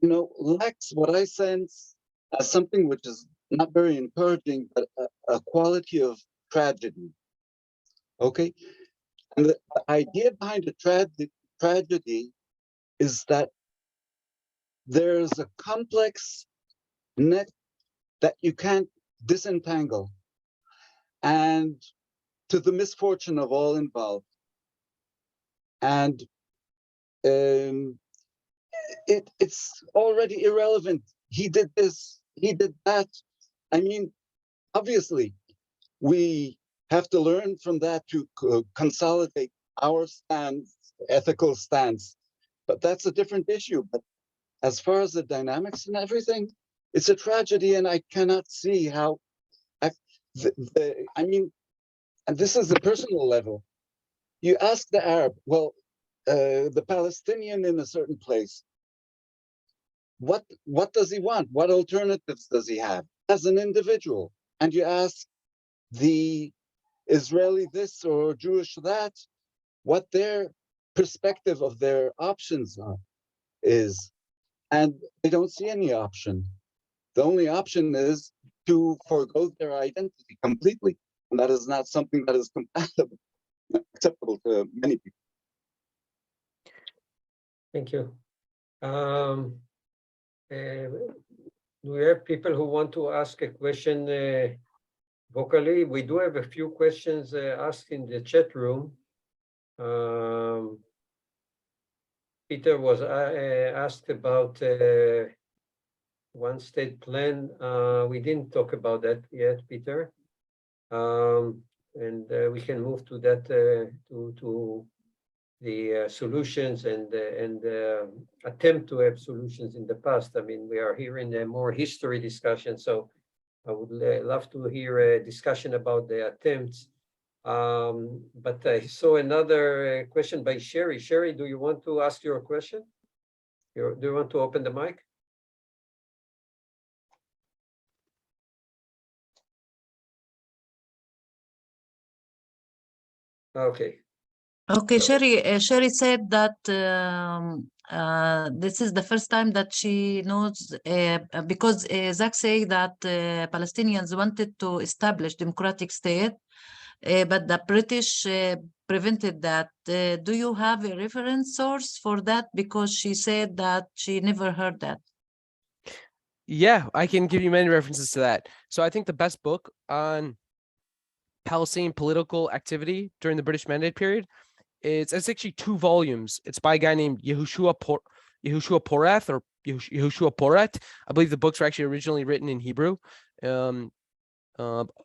lacks what I sense as something which is not very encouraging, but a quality of tragedy. Okay, and the idea behind a tragedy is that there's a complex net that you can't disentangle, and to the misfortune of all involved. And it's already irrelevant. He did this, he did that. I mean, obviously, we have to learn from that to consolidate our stance, ethical stance. But that's a different issue. But as far as the dynamics and everything, it's a tragedy, and I cannot see how. I mean, and this is the personal level. You ask the Arab, well, the Palestinian in a certain place, what does he want? What alternatives does he have as an individual? And you ask the Israeli this or Jewish that, what their perspective of their options is. And they don't see any option. The only option is to forego their identity completely. And that is not something that is acceptable to many people. Thank you. Do we have people who want to ask a question vocally? We do have a few questions asked in the chat room. Peter was asked about one state plan. We didn't talk about that yet, Peter. And we can move to that to the solutions and attempt to have solutions in the past. I mean, we are here in a more history discussion, so I would love to hear a discussion about the attempts. But I saw another question by Sherry. Sherry, do you want to ask your question? Do you want to open the mic? Okay. Okay, Sherry said that this is the first time that she knows because Zach say that Palestinians wanted to establish democratic state, but the British prevented that. Do you have a reference source for that? Because she said that she never heard that. Yeah, I can give you many references to that. So I think the best book on Palestinian political activity during the British Mandate period, it's actually 2 volumes. It's by a guy named Yehoshua Porath or Yehoshua Porat. I believe the books were actually originally written in Hebrew. And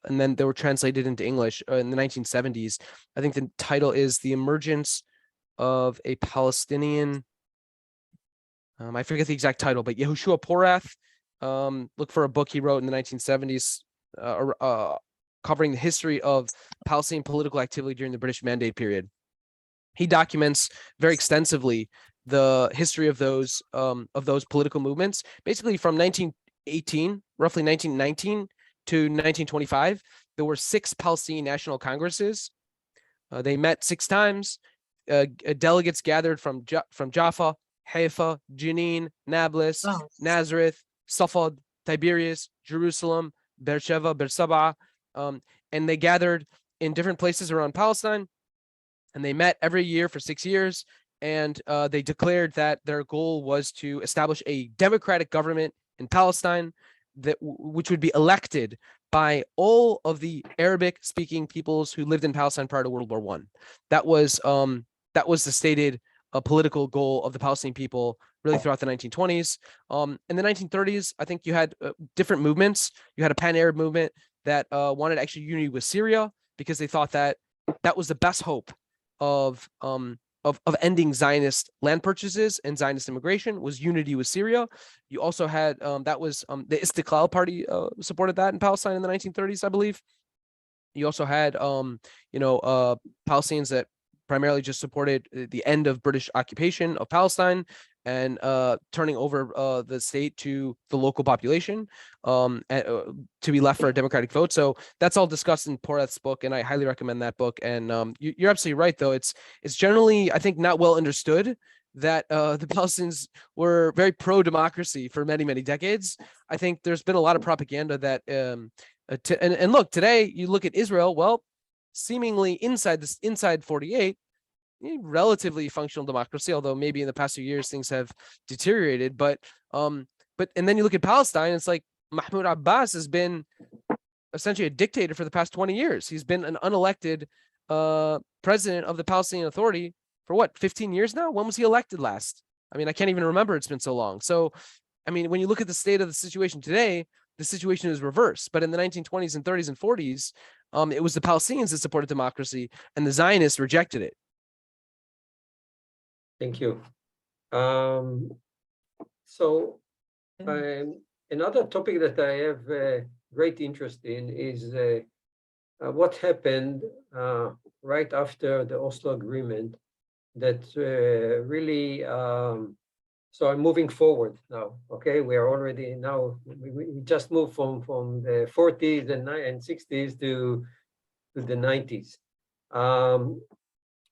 then they were translated into English in the 1970s. I think the title is The Emergence of a Palestinian. I forget the exact title, but Yehoshua Porath. Look for a book he wrote in the 1970s covering the history of Palestinian political activity during the British Mandate period. He documents very extensively the history of those political movements, basically from 1918, roughly 1919 to 1925. There were 6 Palestinian National Congresses. They met 6 times. Delegates gathered from Jaffa, Haifa, Jenin, Nablus, Oh. Nazareth, Safad, Tiberias, Jerusalem, Beersheba, Beersaba, and they gathered in different places around Palestine, and they met every year for 6 years, and they declared that their goal was to establish a democratic government in Palestine which would be elected by all of the Arabic-speaking peoples who lived in Palestine prior to World War I. That was the stated political goal of the Palestinian people really throughout the 1920s. In the 1930s, I think you had different movements. You had a pan-Arab movement that wanted actually unity with Syria because they thought that that was the best hope of ending Zionist land purchases and Zionist immigration was unity with Syria. You also had the Istiqlal Party supported that in Palestine in the 1930s, I believe. You also had Palestinians that primarily just supported the end of British occupation of Palestine and turning over the state to the local population to be left for a democratic vote. So that's all discussed in Porath's book, and I highly recommend that book. And you're absolutely right, though. It's generally, I think, not well understood that the Palestinians were very pro-democracy for many, many decades. I think there's been a lot of propaganda that, and look, today you look at Israel, well, seemingly inside 48, relatively functional democracy, although maybe in the past few years things have deteriorated. But and then you look at Palestine, it's like Mahmoud Abbas has been essentially a dictator for the past 20 years. He's been an unelected president of the Palestinian Authority for what, 15 years now? When was he elected last? I mean, I can't even remember. It's been so long. So, I mean, when you look at the state of the situation today, the situation is reversed. But in the 1920s and 30s and 40s, it was the Palestinians that supported democracy, and the Zionists rejected it. Thank you. So another topic that I have great interest in is what happened right after the Oslo Agreement that really, so I'm moving forward now, okay? We are already now, we just moved from the 40s and 60s to the 90s.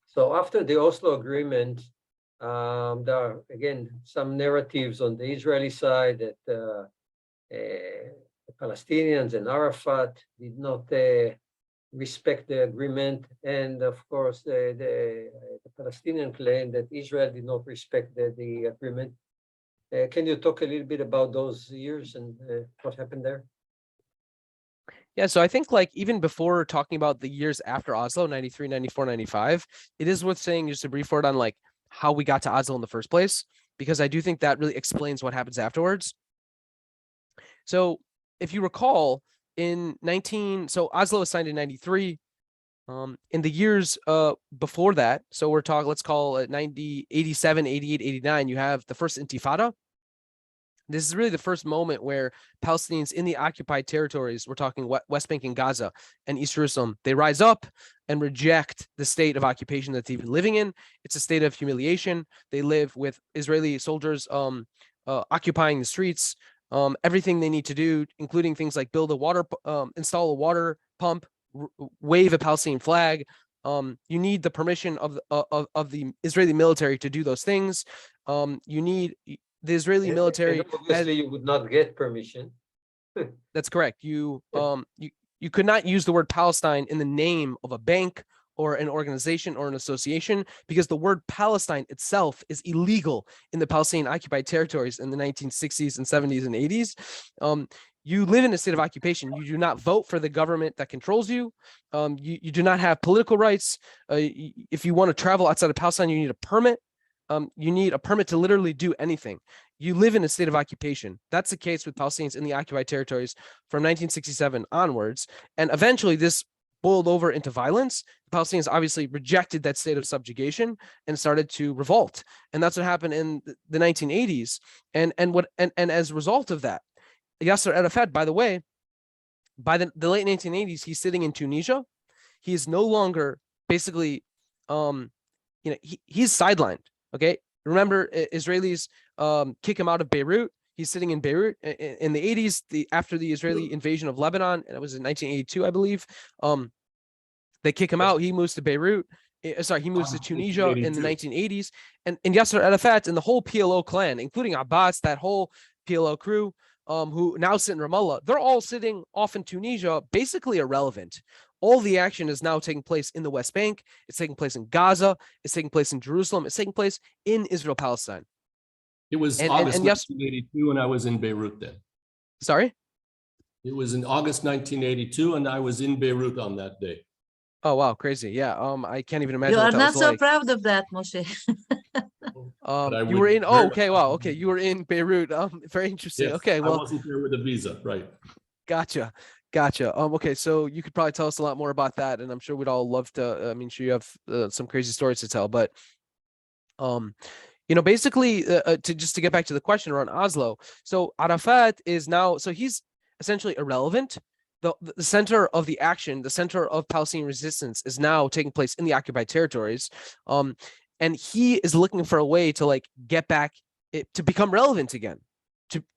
So after the Oslo Agreement, there are, again, some narratives on the Israeli side that the Palestinians and Arafat did not respect the agreement. And of course, the Palestinian claim that Israel did not respect the agreement. Can you talk a little bit about those years and what happened there? Yeah, so I think like even before talking about the years after Oslo, 93, 94, 95, it is worth saying just a brief word on like how we got to Oslo in the first place, because I do think that really explains what happens afterwards. So if you recall, so Oslo was signed in 93. In the years before that, so we're talking, let's call it 90, 87, 88, 89, you have the first Intifada. This is really the first moment where Palestinians in the occupied territories, we're talking West Bank and Gaza and East Jerusalem, they rise up and reject the state of occupation that they've been living in. It's a state of humiliation. They live with Israeli soldiers occupying the streets, everything they need to do, including things like build a water, install a water pump, wave a Palestinian flag. You need the permission of the Israeli military to do those things. You need the Israeli military. And obviously, you would not get permission. That's correct. You could not use the word Palestine in the name of a bank or an organization or an association, because the word Palestine itself is illegal in the Palestinian occupied territories in the 1960s and 70s and 80s. You live in a state of occupation. You do not vote for the government that controls you. You do not have political rights. If you want to travel outside of Palestine, you need a permit. You need a permit to literally do anything. You live in a state of occupation. That's the case with Palestinians in the occupied territories from 1967 onwards. And eventually this boiled over into violence. The Palestinians obviously rejected that state of subjugation and started to revolt. And that's what happened in the 1980s. And as a result of that, Yasser Arafat, by the way, by the late 1980s, he's sitting in Tunisia. He is no longer basically, he's sidelined. Okay, remember Israelis kick him out of Beirut. He's sitting in Beirut in the 80s, after the Israeli invasion of Lebanon, and it was in 1982, I believe. They kick him out. He moves to Beirut. He moves to Tunisia in the 1980s. And Yasser Arafat and the whole PLO clan, including Abbas, that whole PLO crew, who now sit in Ramallah, they're all sitting off in Tunisia, basically irrelevant. All the action is now taking place in the West Bank. It's taking place in Gaza. It's taking place in Jerusalem. It's taking place in Israel, Palestine. It was August 1982, and I was in Beirut then. Sorry? It was in August 1982, and I was in Beirut on that day. Oh, wow, crazy. Yeah, I can't even imagine You are what that not was so like. proud of that, Moshe. You were in, okay, wow, okay, you were in Beirut. Very interesting. Yes, okay, well. I wasn't there with a visa, right. Gotcha. Okay, so you could probably tell us a lot more about that, and I'm sure we'd all love to. I mean, sure you have some crazy stories to tell, but basically, to get back to the question around Oslo. So Arafat is now, so he's essentially irrelevant. The center of the action, the center of Palestinian resistance, is now taking place in the occupied territories, and he is looking for a way to get back to become relevant again.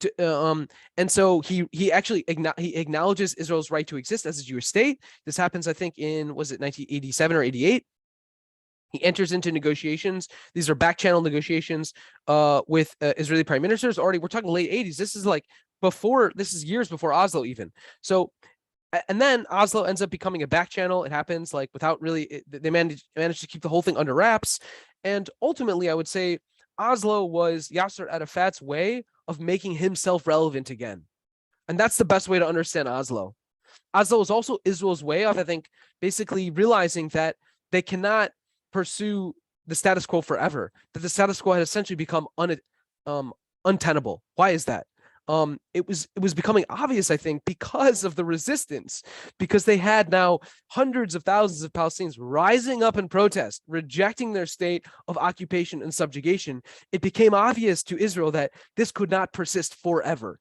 And so he actually acknowledges Israel's right to exist as a Jewish state. This happens, I think, in, was it 1987 or 88? He enters into negotiations. These are back channel negotiations with Israeli prime ministers. Already, we're talking late 80s. This is years before Oslo even. So, and then Oslo ends up becoming a back channel. It happens without really, they managed to keep the whole thing under wraps. And ultimately, I would say Oslo was Yasser Arafat's way of making himself relevant again. And that's the best way to understand Oslo. Oslo is also Israel's way of, I think, basically realizing that they cannot pursue the status quo forever, that the status quo had essentially become untenable. Why is that? It was becoming obvious, I think, because of the resistance, because they had now hundreds of thousands of Palestinians rising up in protest, rejecting their state of occupation and subjugation. It became obvious to Israel that this could not persist forever.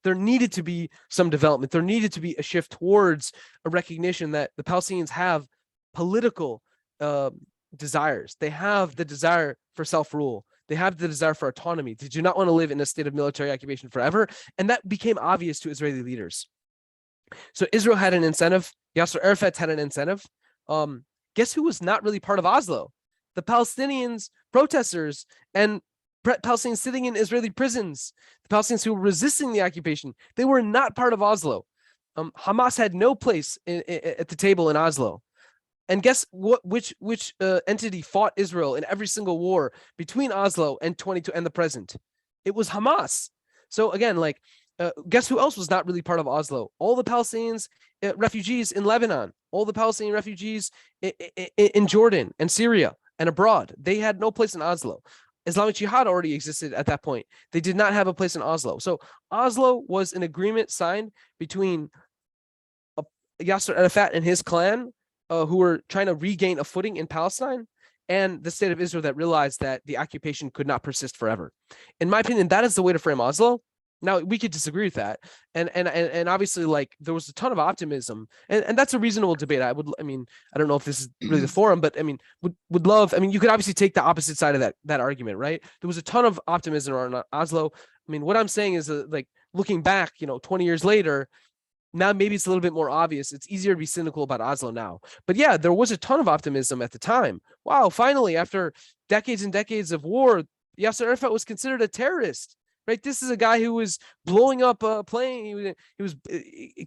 There needed to be some development. There needed to be a shift towards a recognition that the Palestinians have political desires. They have the desire for self-rule. They have the desire for autonomy. They do not want to live in a state of military occupation forever. And that became obvious to Israeli leaders. So Israel had an incentive. Yasser Arafat had an incentive. Guess who was not really part of Oslo? The Palestinians, protesters, and Palestinians sitting in Israeli prisons. The Palestinians who were resisting the occupation. They were not part of Oslo. Hamas had no place at the table in Oslo. And guess what? Which entity fought Israel in every single war between Oslo and 22 and the present? It was Hamas. So again, guess who else was not really part of Oslo? All the Palestinians, refugees in Lebanon, all the Palestinian refugees in Jordan and Syria and abroad. They had no place in Oslo. Islamic Jihad already existed at that point. They did not have a place in Oslo. So Oslo was an agreement signed between Yasser Arafat and his clan who were trying to regain a footing in Palestine, and the state of Israel that realized that the occupation could not persist forever. In my opinion, that is the way to frame Oslo. Now, we could disagree with that, and obviously, like, there was a ton of optimism, and that's a reasonable debate. I mean, I don't know if this is really the forum, but I mean, would love. I mean, you could obviously take the opposite side of that argument, right? There was a ton of optimism around Oslo. I mean, what I'm saying is, like, looking back, 20 years later, now maybe it's a little bit more obvious. It's easier to be cynical about Oslo now. But yeah, there was a ton of optimism at the time. Wow, finally, after decades and decades of war, Yasser Arafat was considered a terrorist, right? This is a guy who was blowing up a plane. He was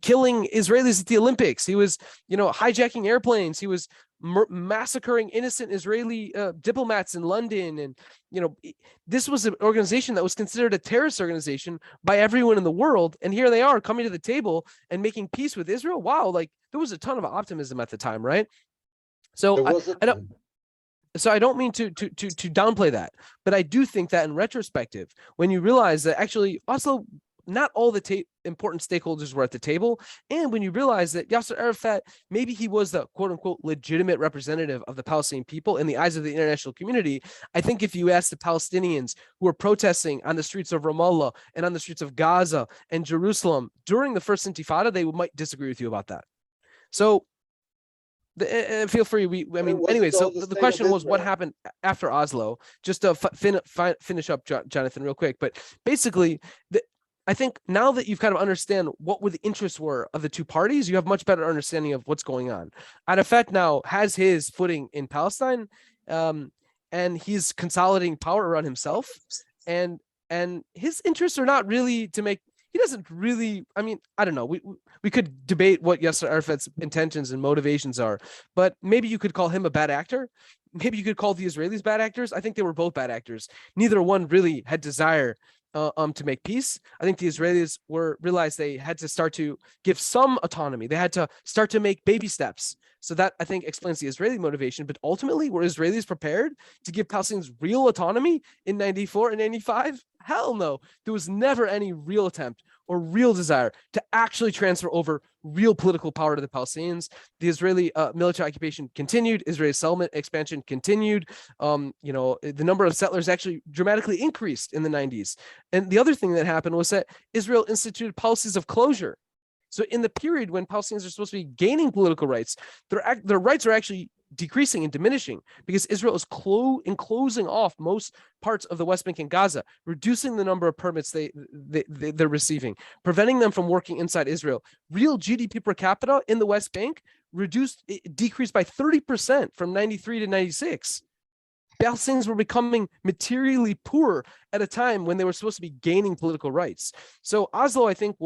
killing Israelis at the Olympics. He was, hijacking airplanes. He was massacring innocent Israeli diplomats in London. And, this was an organization that was considered a terrorist organization by everyone in the world. And here they are coming to the table and making peace with Israel. Wow. Like, there was a ton of optimism at the time, right? So I don't mean to downplay that, but I do think that in retrospective, when you realize that actually Oslo, not all the important stakeholders were at the table, and when you realize that Yasser Arafat, maybe he was the quote unquote legitimate representative of the Palestinian people in the eyes of the international community, I think if you ask the Palestinians who were protesting on the streets of Ramallah and on the streets of Gaza and Jerusalem during the first Intifada, they might disagree with you about that. So feel free. Anyway, so the question was what happened after Oslo. Just to finish up, Jonathan, real quick. But basically, I think now that you've kind of understand what the interests were of the two parties, you have much better understanding of what's going on. Arafat now has his footing in Palestine, and he's consolidating power around himself, and his interests are not really to make. He doesn't really, I mean, I don't know. We could debate what Yasser Arafat's intentions and motivations are, but maybe you could call him a bad actor. Maybe you could call the Israelis bad actors. I think they were both bad actors. Neither one really had desire to make peace. I think the Israelis realized they had to start to give some autonomy. They had to start to make baby steps. So that, I think, explains the Israeli motivation. But ultimately, were Israelis prepared to give Palestinians real autonomy in 94 and 95? Hell no. There was never any real attempt or real desire to actually transfer over real political power to the Palestinians. The Israeli military occupation continued. Israeli settlement expansion continued. The number of settlers actually dramatically increased in the 90s. And the other thing that happened was that Israel instituted policies of closure. So in the period when Palestinians are supposed to be gaining political rights, their rights are actually decreasing and diminishing because Israel is closing off most parts of the West Bank and Gaza, reducing the number of permits they're receiving, preventing them from working inside Israel. Real GDP per capita in the West Bank decreased by 30% from 93 to 96. Palestinians were becoming materially poor at a time when they were supposed to be gaining political rights. So Oslo, I think,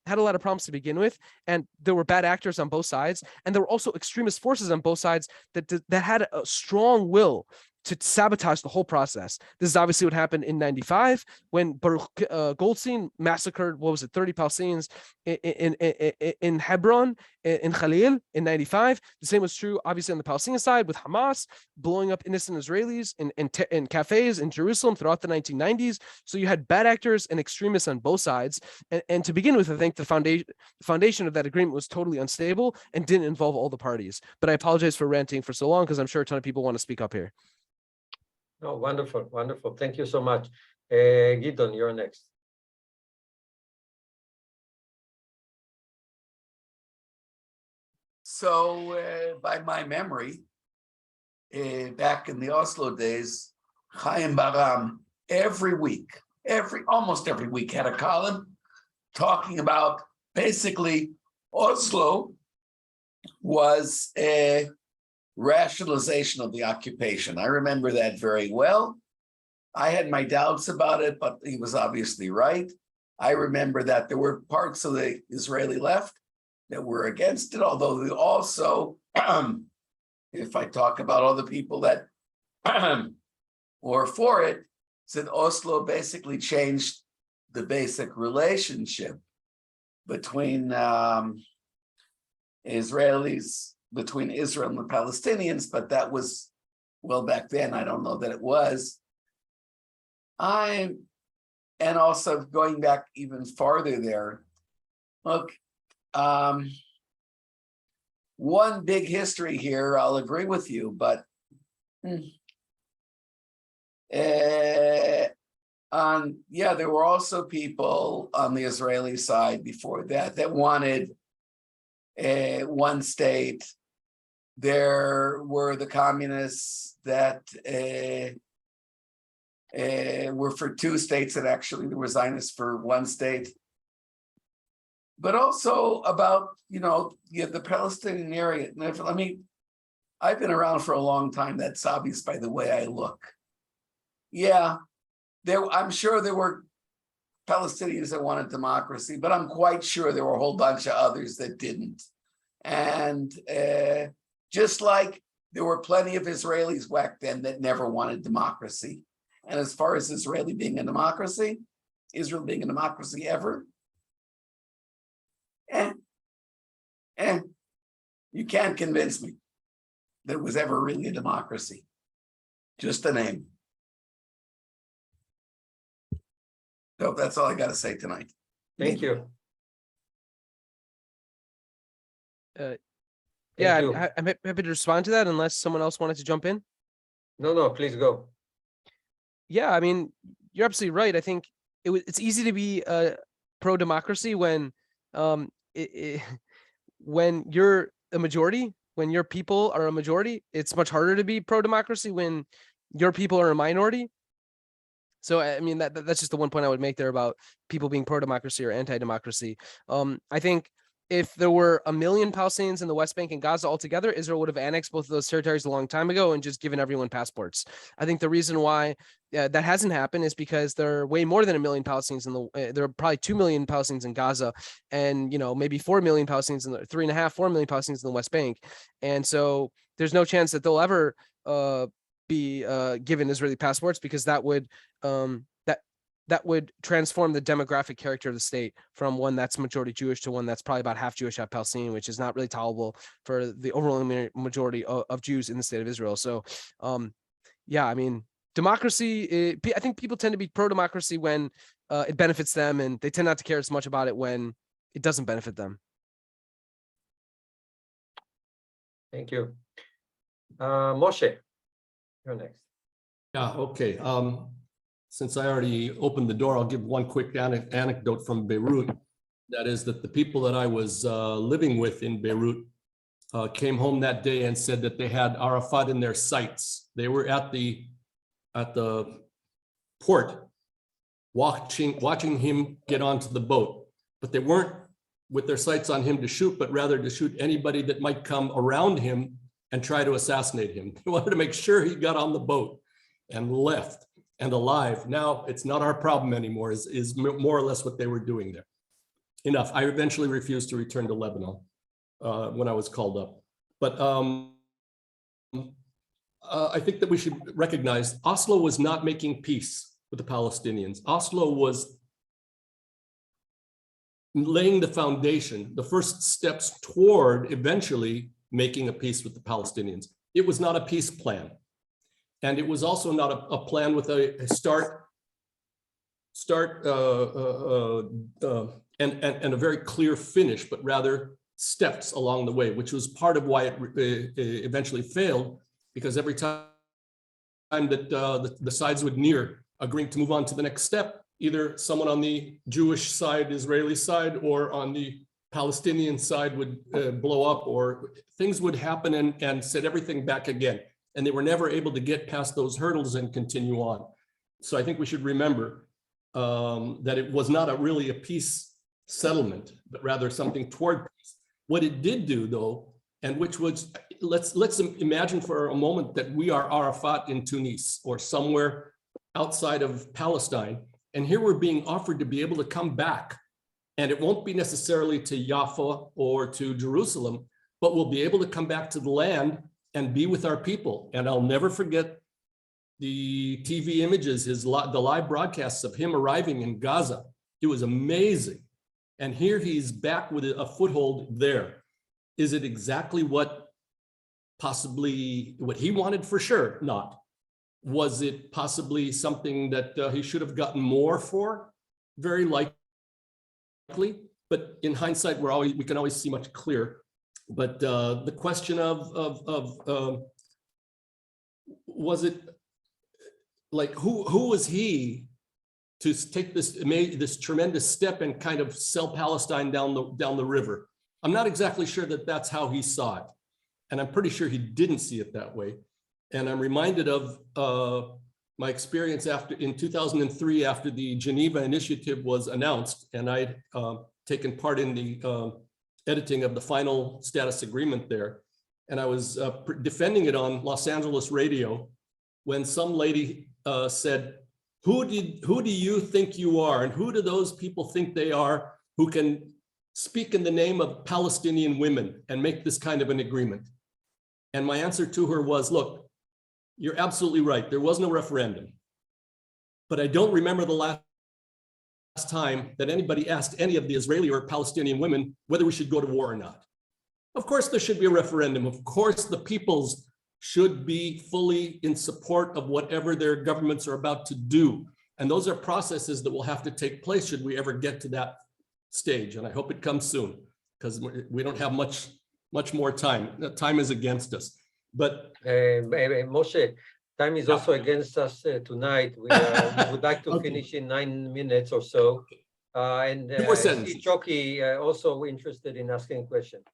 had a lot of problems to begin with, and there were bad actors on both sides, and there were also extremist forces on both sides that had a strong will to sabotage the whole process. This is obviously what happened in 95 when Baruch Goldstein massacred, 30 Palestinians in Hebron, in Khalil in 95. The same was true, obviously, on the Palestinian side with Hamas blowing up innocent Israelis in cafes in Jerusalem throughout the 1990s. So you had bad actors and extremists on both sides. And to begin with, I think the foundation of that agreement was totally unstable and didn't involve all the parties. But I apologize for ranting for so long because I'm sure a ton of people want to speak up here. Oh, wonderful, wonderful. Thank you so much. Gideon, you're next. So by my memory, back in the Oslo days, Chaim Baram, almost every week had a column talking about basically Oslo was a rationalization of the occupation. I remember that very well. I had my doubts about it, but he was obviously right. I remember that there were parts of the Israeli left that were against it, although they also, if I talk about other people that were for it, said Oslo basically changed the basic relationship between Israelis, between Israel and the Palestinians, but that was, well, back then, I don't know that it was. And also going back even farther there, look, one big history here, I'll agree with you, but there were also people on the Israeli side before that wanted one state. There were the communists that were for two states, and actually there were Zionists for one state. But also about, the Palestinian area. I've been around for a long time. That's obvious by the way I look. Yeah, I'm sure there were Palestinians that wanted democracy, but I'm quite sure there were a whole bunch of others that didn't. And just like there were plenty of Israelis back then that never wanted democracy. And as far as Israel being a democracy ever, you can't convince me that it was ever really a democracy. Just a name. So that's all I got to say tonight. Thank you. Yeah, you. I'm happy to respond to that unless someone else wanted to jump in. No, please go. Yeah, I mean, you're absolutely right. I think it's easy to be pro-democracy when when you're a majority, when your people are a majority. It's much harder to be pro-democracy when your people are a minority. So, I mean, that's just the one point I would make there about people being pro-democracy or anti-democracy. I think if there were 1 million Palestinians in the West Bank and Gaza altogether, Israel would have annexed both of those territories a long time ago and just given everyone passports. I think the reason why that hasn't happened is because there are way more than 1 million Palestinians there are probably 2 million Palestinians in Gaza, and maybe 4 million Palestinians in the 3.5, 4 million Palestinians in the West Bank, and so there's no chance that they'll ever be given Israeli passports, because that would that would transform the demographic character of the state from one that's majority Jewish to one that's probably about half Jewish, half Palestinian, which is not really tolerable for the overwhelming majority of Jews in the state of Israel. So, yeah, I mean, democracy, I think people tend to be pro-democracy when it benefits them, and they tend not to care as much about it when it doesn't benefit them. Thank you. Moshe, you're next. Yeah, okay. Since I already opened the door, I'll give one quick anecdote from Beirut. That is that the people that I was living with in Beirut came home that day and said that they had Arafat in their sights. They were at the port watching him get onto the boat, but they weren't with their sights on him to shoot, but rather to shoot anybody that might come around him and try to assassinate him. They wanted to make sure he got on the boat and left and alive. Now it's not our problem anymore, is more or less what they were doing there. Enough. I eventually refused to return to Lebanon when I was called up. But I think that we should recognize Oslo was not making peace with the Palestinians. Oslo was laying the foundation, the first steps toward eventually making a peace with the Palestinians. It was not a peace plan. And it was also not a plan with a start and a very clear finish, but rather steps along the way, which was part of why it eventually failed, because every time that the sides would near agreeing to move on to the next step, either someone on the Jewish side, Israeli side, or on the Palestinian side would blow up, or things would happen and set everything back again. And they were never able to get past those hurdles and continue on. So I think we should remember that it was not really a peace settlement, but rather something toward peace. What it did do, though, and which was, let's imagine for a moment that we are Arafat in Tunis or somewhere outside of Palestine, and here we're being offered to be able to come back, and it won't be necessarily to Jaffa or to Jerusalem, but we'll be able to come back to the land and be with our people. And I'll never forget the TV images, the live broadcasts of him arriving in Gaza. It was amazing. And here he's back with a foothold there. Is it exactly what he wanted? For sure not. Was it possibly something that he should have gotten more for? Very likely. But in hindsight, we can always see much clearer But the question of was it like who was he to take this tremendous step and kind of sell Palestine down the river? I'm not exactly sure that that's how he saw it, and I'm pretty sure he didn't see it that way. And I'm reminded of my experience in 2003 after the Geneva Initiative was announced, and I'd taken part in the editing of the final status agreement there. And I was defending it on Los Angeles radio when some lady said, who do you think you are? And who do those people think they are who can speak in the name of Palestinian women and make this kind of an agreement? And my answer to her was, look, you're absolutely right. There was no referendum. But I don't remember the last time that anybody asked any of the Israeli or Palestinian women whether we should go to war or not. Of course, there should be a referendum. Of course, the peoples should be fully in support of whatever their governments are about to do. And those are processes that will have to take place should we ever get to that stage. And I hope it comes soon, because we don't have much more time. Time is against us. But Moshe, time is also against us tonight. We would like to finish in 9 minutes or so. And I see Choki also interested in asking a question.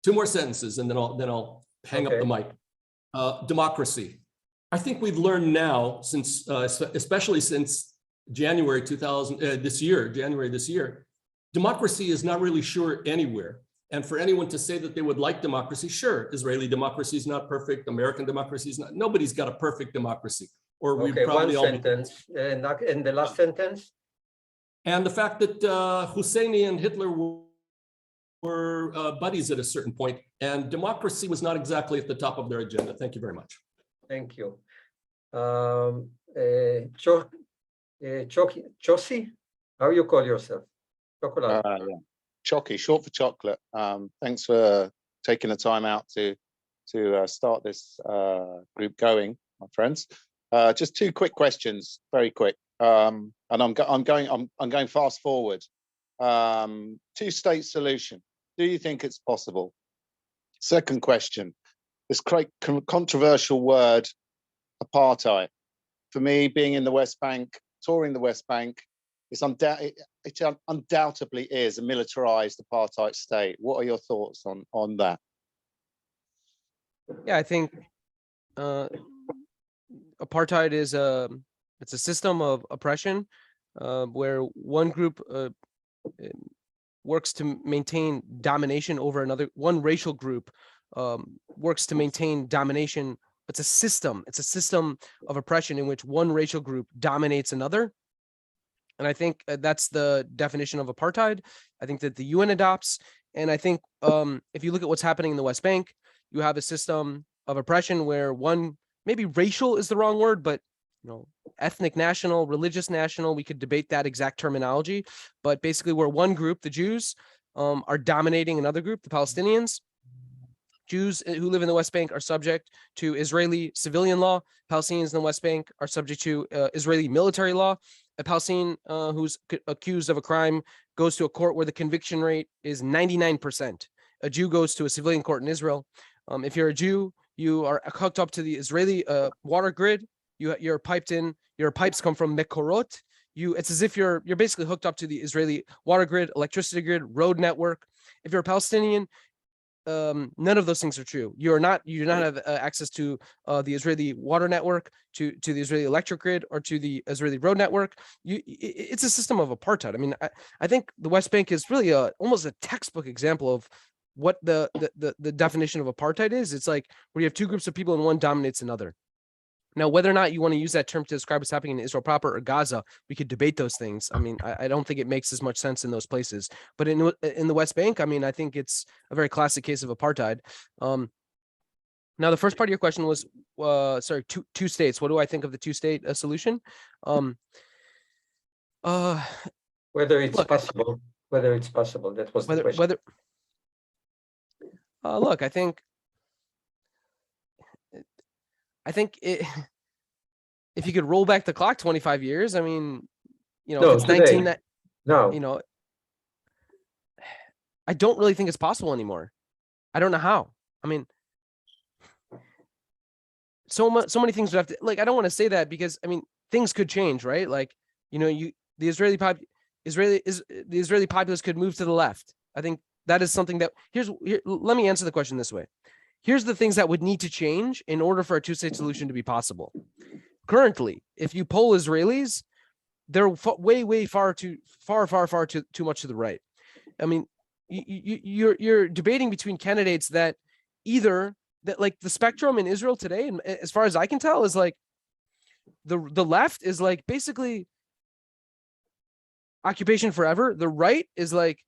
2 more sentences, and then I'll hang up the mic. Democracy. I think we've learned now, since especially since January this year, democracy is not really sure anywhere. And for anyone to say that they would like democracy, sure, Israeli democracy is not perfect, American democracy is not. Nobody's got a perfect democracy. Or we probably one sentence, and the last sentence. And the fact that Husseini and Hitler were buddies at a certain point, and democracy was not exactly at the top of their agenda. Thank you very much. Thank you. Chosi, how you call yourself? Chocolate. Yeah. Chocky, short for chocolate. Thanks for taking the time out to start this group going, my friends. Just 2 quick questions, very quick. And I'm going fast forward. 2-state solution. Do you think it's possible? Second question. This quite controversial word, apartheid. For me, being in the West Bank, touring the West Bank, it undoubtedly is a militarized apartheid state. What are your thoughts on that? Yeah, I think apartheid is it's a system of oppression where one group works to maintain domination over another. One racial group works to maintain domination. It's a system. It's a system of oppression in which one racial group dominates another. And I think that's the definition of apartheid. I think that the UN adopts. And I think if you look at what's happening in the West Bank, you have a system of oppression where one, maybe racial is the wrong word, but ethnic national, religious national, we could debate that exact terminology, but basically where one group, the Jews, are dominating another group, the Palestinians. Jews who live in the West Bank are subject to Israeli civilian law. Palestinians in the West Bank are subject to Israeli military law. A Palestinian who's accused of a crime goes to a court where the conviction rate is 99%. A Jew goes to a civilian court in Israel. If you're a Jew, you are hooked up to the Israeli water grid. You're piped in. Your pipes come from Mekorot. It's as if you're basically hooked up to the Israeli water grid, electricity grid, road network. If you're a Palestinian, none of those things are true. You do not have access to the Israeli water network, to the Israeli electric grid, or to the Israeli road network. It's a system of apartheid. I mean, I think the West Bank is really almost a textbook example of what the definition of apartheid is. It's like where you have 2 groups of people and one dominates another. Now, whether or not you want to use that term to describe what's happening in Israel proper or Gaza, we could debate those things. I mean, I don't think it makes as much sense in those places. But in the West Bank, I mean, I think it's a very classic case of apartheid. Now, the first part of your question was, sorry, two states. What do I think of the 2-state solution? Whether it's possible. Whether it's possible. That was the question. Look, I think if you could roll back the clock 25 years, I mean, No, if it's 19, no. I don't really think it's possible anymore. I don't know how. I mean, so many things would have to, like, I don't want to say that because, I mean, things could change, right? Like, you know, the Israeli populace could move to the left. I think that is something that, let me answer the question this way. Here's the things that would need to change in order for a two-state solution to be possible. Currently, if you poll Israelis, they're far too much to the right. I mean, you're debating between candidates that either that, like, the spectrum in Israel today, and as far as I can tell, is like the left is like basically occupation forever. The right is like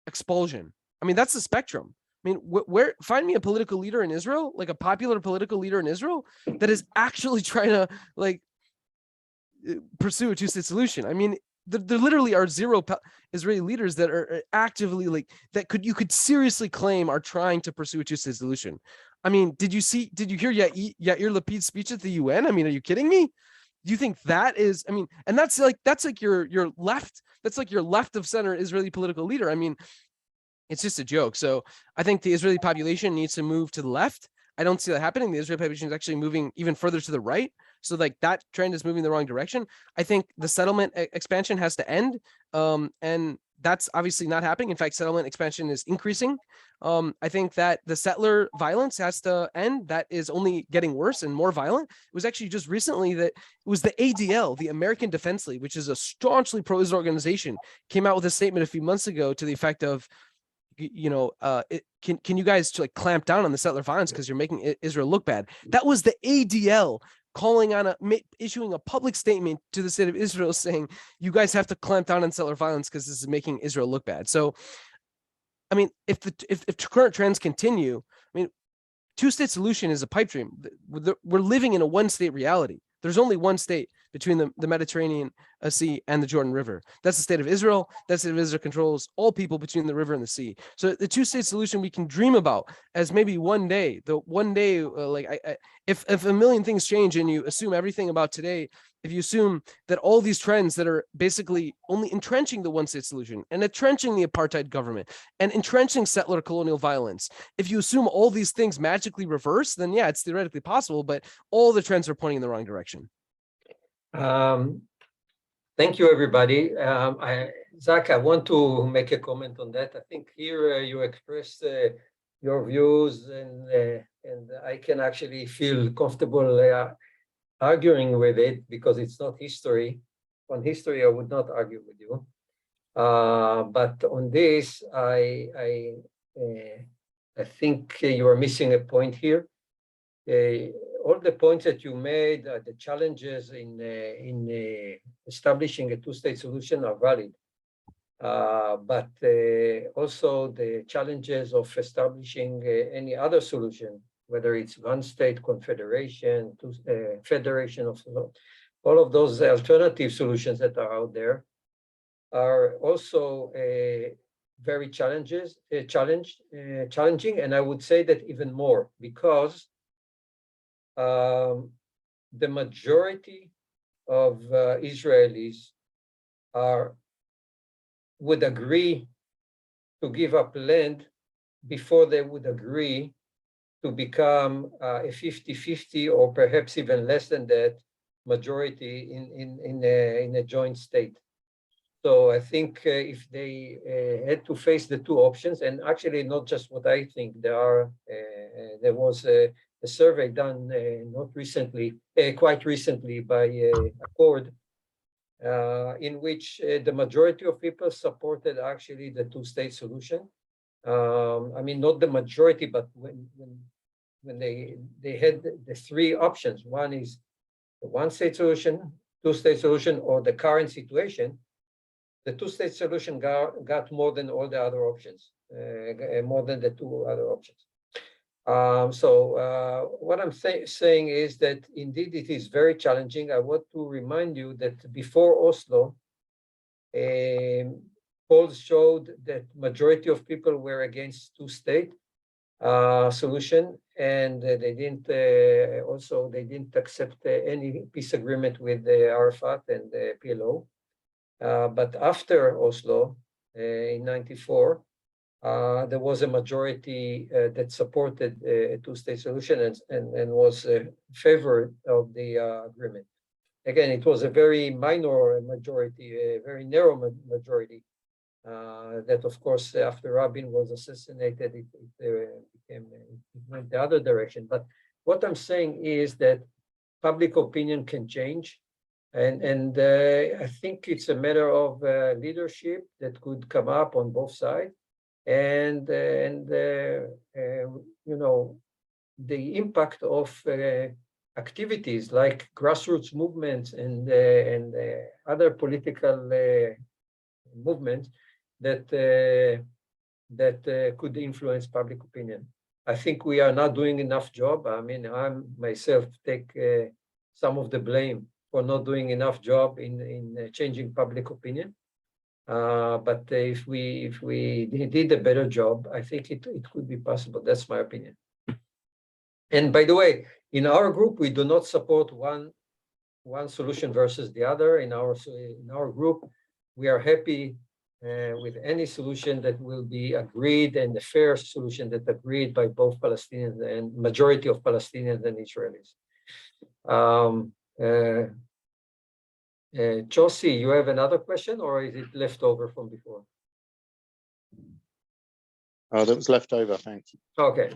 expulsion. I mean, that's the spectrum. I mean, where find me a political leader in Israel, like a popular political leader in Israel, that is actually trying to like pursue a two-state solution. I mean, there literally are zero Israeli leaders that are actively like you could seriously claim are trying to pursue a two-state solution. I mean, did you hear Yair Lapid's speech at the UN? I mean, are you kidding me? Do you think that is, I mean, and that's like your left, that's like your left of center Israeli political leader. I mean, it's just a joke. So I think the Israeli population needs to move to the left. I don't see that happening. The Israeli population is actually moving even further to the right. So like that trend is moving the wrong direction. I think the settlement expansion has to end. And that's obviously not happening. In fact, settlement expansion is increasing. I think that the settler violence has to end. That is only getting worse and more violent. It was actually just recently that it was the ADL, the American Defense League, which is a staunchly pro-Israel organization, came out with a statement a few months ago to the effect of, you know, can you guys like clamp down on the settler violence because you're making Israel look bad? That was the ADL calling on issuing a public statement to the state of Israel saying, you guys have to clamp down on settler violence because this is making Israel look bad. So, I mean, if current trends continue, I mean, two-state solution is a pipe dream. We're living in a one-state reality. There's only one state between the Mediterranean Sea and the Jordan River. That's the state of Israel. That's the state of Israel controls all people between the river and the sea. So the two-state solution we can dream about as maybe one day, if a million things change and you assume everything about today, if you assume that all these trends that are basically only entrenching the one-state solution and entrenching the apartheid government and entrenching settler colonial violence, if you assume all these things magically reverse, then yeah, it's theoretically possible, but all the trends are pointing in the wrong direction. Thank you, everybody. Zach, I want to make a comment on that. I think here you expressed your views, and I can actually feel comfortable arguing with it because it's not history. On history, I would not argue with you. But on this, I think you are missing a point here. All the points that you made, the challenges in establishing a two-state solution are valid. But also the challenges of establishing any other solution, whether it's one-state confederation, federation of all of those alternative solutions that are out there, are also very challenging, and I would say that even more because the majority of Israelis would agree to give up land before they would agree to become a 50-50 or perhaps even less than that majority in a joint state. So I think if they had to face the two options, and actually not just what I think, there was a survey done quite recently by Accord, in which the majority of people supported actually the two-state solution. I mean, not the majority, but when they had the three options, one is the one-state solution, two-state solution, or the current situation, the two-state solution got more than all the other options, more than the two other options. So what I'm saying is that indeed it is very challenging. I want to remind you that before Oslo, polls showed that majority of people were against two-state solution, and they didn't accept any peace agreement with the Arafat and the PLO. But after Oslo in '94, there was a majority that supported a two-state solution and was favored of the agreement. Again, it was a very minor majority, a very narrow majority. That, of course, after Rabin was assassinated, it went the other direction. But what I'm saying is that public opinion can change. And I think it's a matter of leadership that could come up on both sides. And you know, the impact of activities like grassroots movements and other political movements that could influence public opinion. I think we are not doing enough job. I mean, I myself take some of the blame for not doing enough job in changing public opinion. But if we did a better job, I think it could be possible. That's my opinion. And by the way, in our group, we do not support one solution versus the other. In our group, we are happy with any solution that will be agreed and a fair solution that agreed by both Palestinians and majority of Palestinians and Israelis. Chelsea, you have another question, or is it left over from before? Oh, that was left over, thanks. Okay.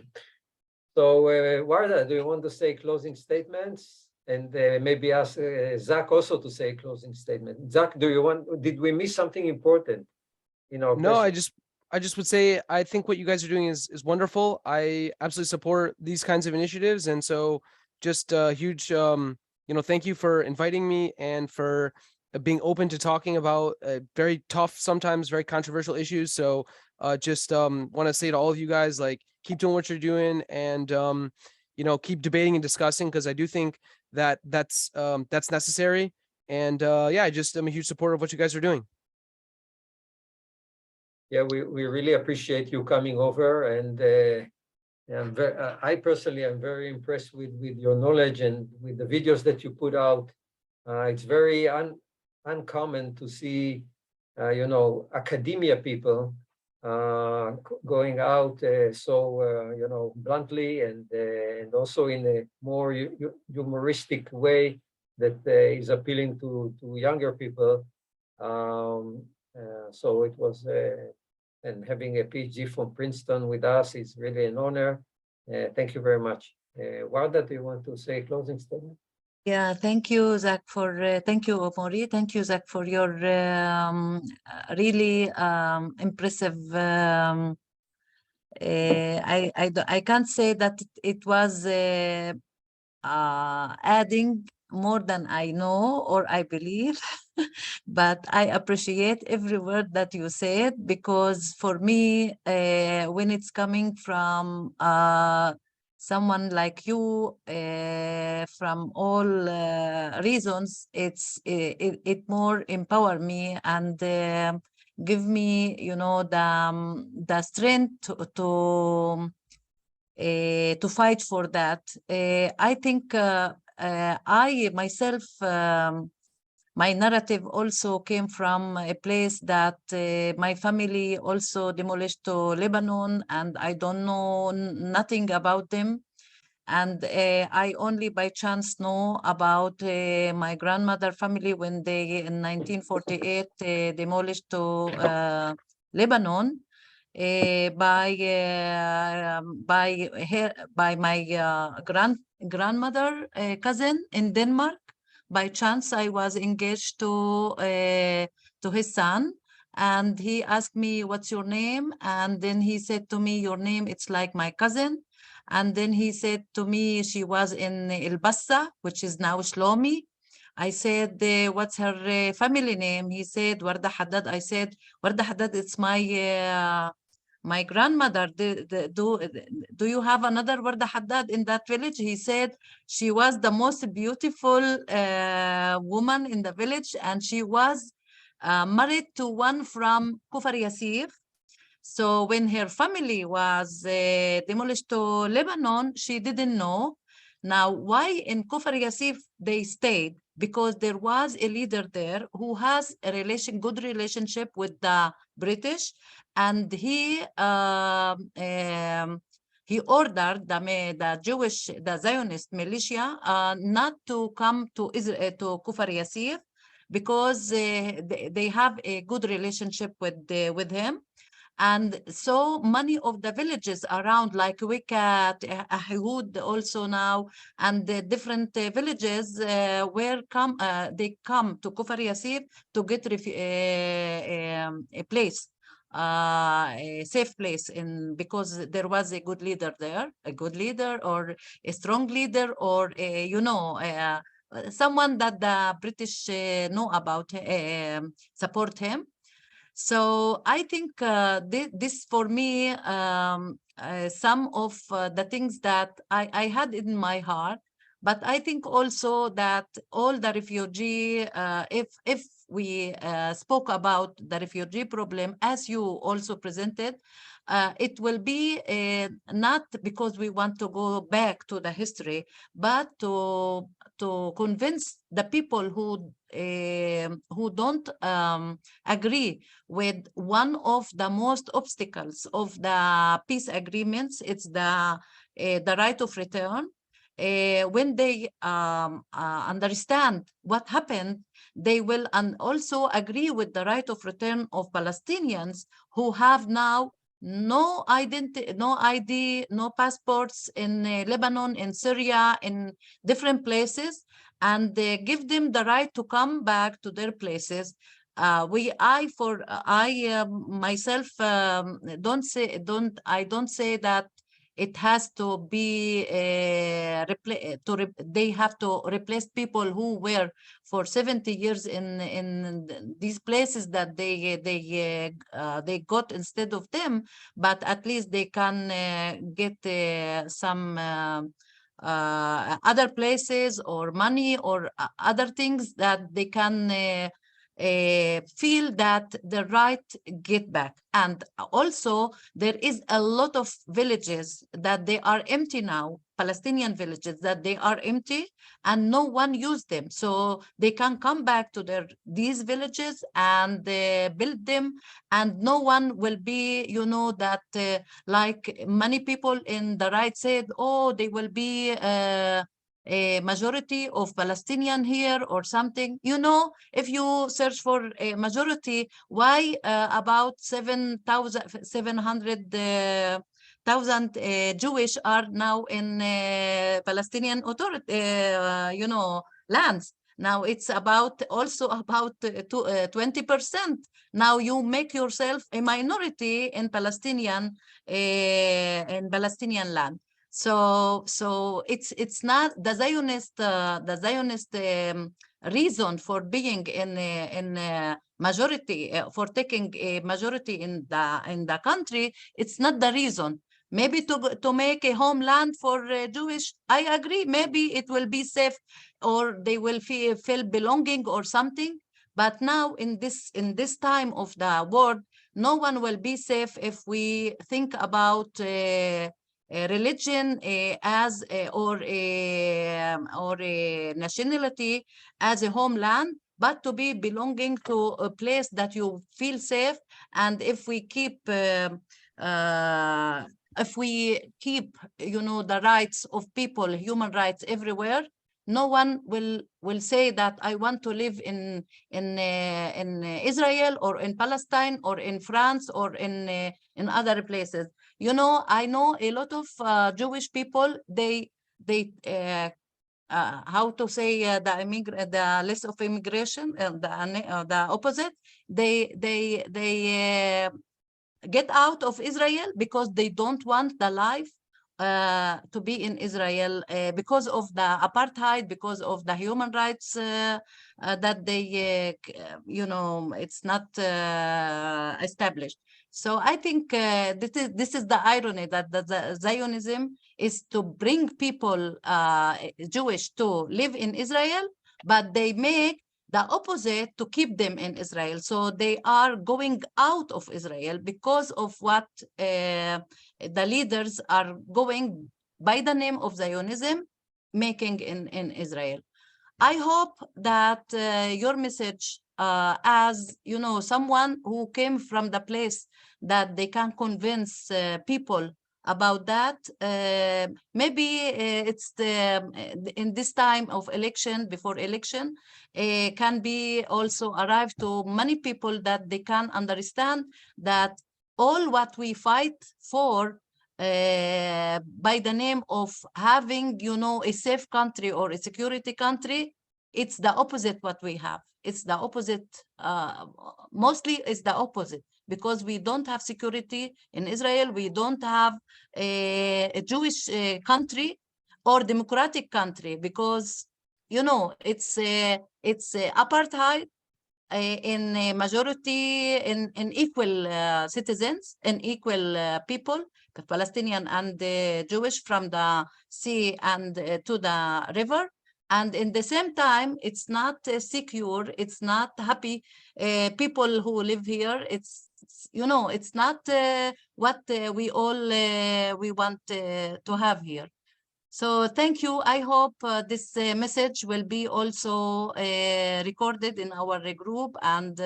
So, Warda, do you want to say closing statements? And maybe ask Zach also to say closing statement. Zach, did we miss something important in our No, question? I just would say, I think what you guys are doing is wonderful. I absolutely support these kinds of initiatives. And so just a huge, you know, thank you for inviting me and for being open to talking about very tough, sometimes very controversial issues. So just want to say to all of you guys, like, keep doing what you're doing and, you know, keep debating and discussing, because I do think that that's necessary. And yeah, I just am a huge supporter of what you guys are doing. Yeah, we really appreciate you coming over, and I personally am very impressed with your knowledge and with the videos that you put out. It's very uncommon to see, you know, academia people going out so you know, bluntly and also in a more humoristic way that is appealing to younger people. So it was, and having a PhD from Princeton with us is really an honor. Thank you very much. Warda, do you want to say a closing statement? Yeah, thank you, Zach, for thank you, Mori. Thank you, Zach, for your really impressive. I can't say that it was adding more than I know or I believe, but I appreciate every word that you said, because for me, when it's coming from someone like you, from all reasons, it more empower me and give me, you know, the strength to fight for that. I think I myself, my narrative also came from a place that my family also demolished to Lebanon, and I don't know nothing about them. And I only by chance know about my grandmother family when they in 1948 demolished to Lebanon. By my grandmother cousin in Denmark. By chance, I was engaged to his son, and he asked me, "What's your name?" And then he said to me, "Your name, it's like my cousin." And then he said to me, she was in El Bassa, which is now Shlomi. I said, "What's her family name?" He said, "Warda Haddad." I said, "Warda Haddad, it's my grandmother. Do you have another Warda Haddad in that village?" He said, "She was the most beautiful woman in the village, and she was married to one from Kufar Yasir. So when her family was demolished to Lebanon, she didn't know. Now, why in Kufar Yasif they stayed? because there was a leader there who has a good relationship with the British, and he ordered the Zionist militia not to come to Israel, to Kufar Yasir, because they have a good relationship with him. And so many of the villages around, like Wikat, Ahud also now, and the different villages they come to Kufar Yasir to get a place, a safe place, because there was a good leader there, a good leader or a strong leader, or someone that the British know about, support him. So I think this for me, some of the things that I had in my heart, but I think also that all the refugee, if we spoke about the refugee problem, as you also presented, it will be not because we want to go back to the history, but to convince the people who don't agree with one of the most obstacles of the peace agreements. It's the right of return. When they understand what happened, they will also agree with the right of return of Palestinians who have now no identity, no ID, no passports in Lebanon, in Syria, in different places, and they give them the right to come back to their places. I myself don't say that it has to be they have to replace people who were for 70 years in these places that they got instead of them, but at least they can get some other places or money or other things that they can feel that the right get back. And also there is a lot of villages that they are empty now, Palestinian villages that they are empty and no one used them, so they can come back to these villages and build them, and no one will be, that like many people in the right said, oh, they will be a majority of Palestinian here or something. If you search for a majority, why about 700,000 Jewish are now in Palestinian authority, lands. Now it's also about 20%. Now you make yourself a minority in Palestinian land. So it's not the Zionist reason for being in majority, for taking a majority in the country. It's not the reason. Maybe to make a homeland for Jewish, I agree. Maybe it will be safe, or they will feel belonging or something. But now in this time of the world, no one will be safe if we think about religion or a nationality as a homeland, but to be belonging to a place that you feel safe. And if we keep the rights of people, human rights everywhere, no one will say that I want to live in Israel or in Palestine or in France or in other places. I know a lot of Jewish people. They how to say the list of immigration, the opposite. They get out of Israel because they don't want the life to be in Israel because of the apartheid, because of the human rights that they, it's not established. So I think this is the irony, that the Zionism is to bring people, Jewish, to live in Israel, but they make the opposite to keep them in Israel. So they are going out of Israel because of what the leaders are going by the name of Zionism, making in Israel. I hope that your message, as you know, someone who came from the place that they can convince people about that, maybe it's in this time of election, before election, can be also arrive to many people that they can understand that all what we fight for by the name of having, you know, a safe country or a security country, it's the opposite what we have. It's the opposite, mostly it's the opposite, because we don't have security in Israel. We don't have a Jewish country or democratic country, because, you know, it's apartheid in a majority, in equal citizens and equal people, the Palestinian and the Jewish, from the sea and to the river. And in the same time, it's not secure, it's not happy people who live here. It's, you know, it's not what we all we want to have here. So thank you. I hope this message will be also recorded in our group, and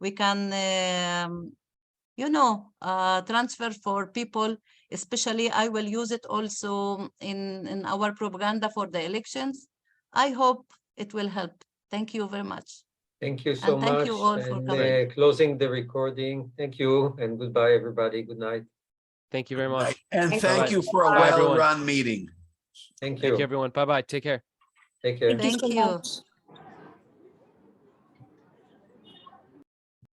we can, you know, transfer for people. Especially, I will use it also in our propaganda for the elections. I hope it will help. Thank you very much. Thank you so And thank much. you all for And coming. closing the recording. Thank you and goodbye, everybody. Good night. Thank you very much. And Thank thank you. you for a Bye, everyone. well-run meeting. Thank Thank you, you. everyone. Bye-bye. Take care. Take care. Thank you.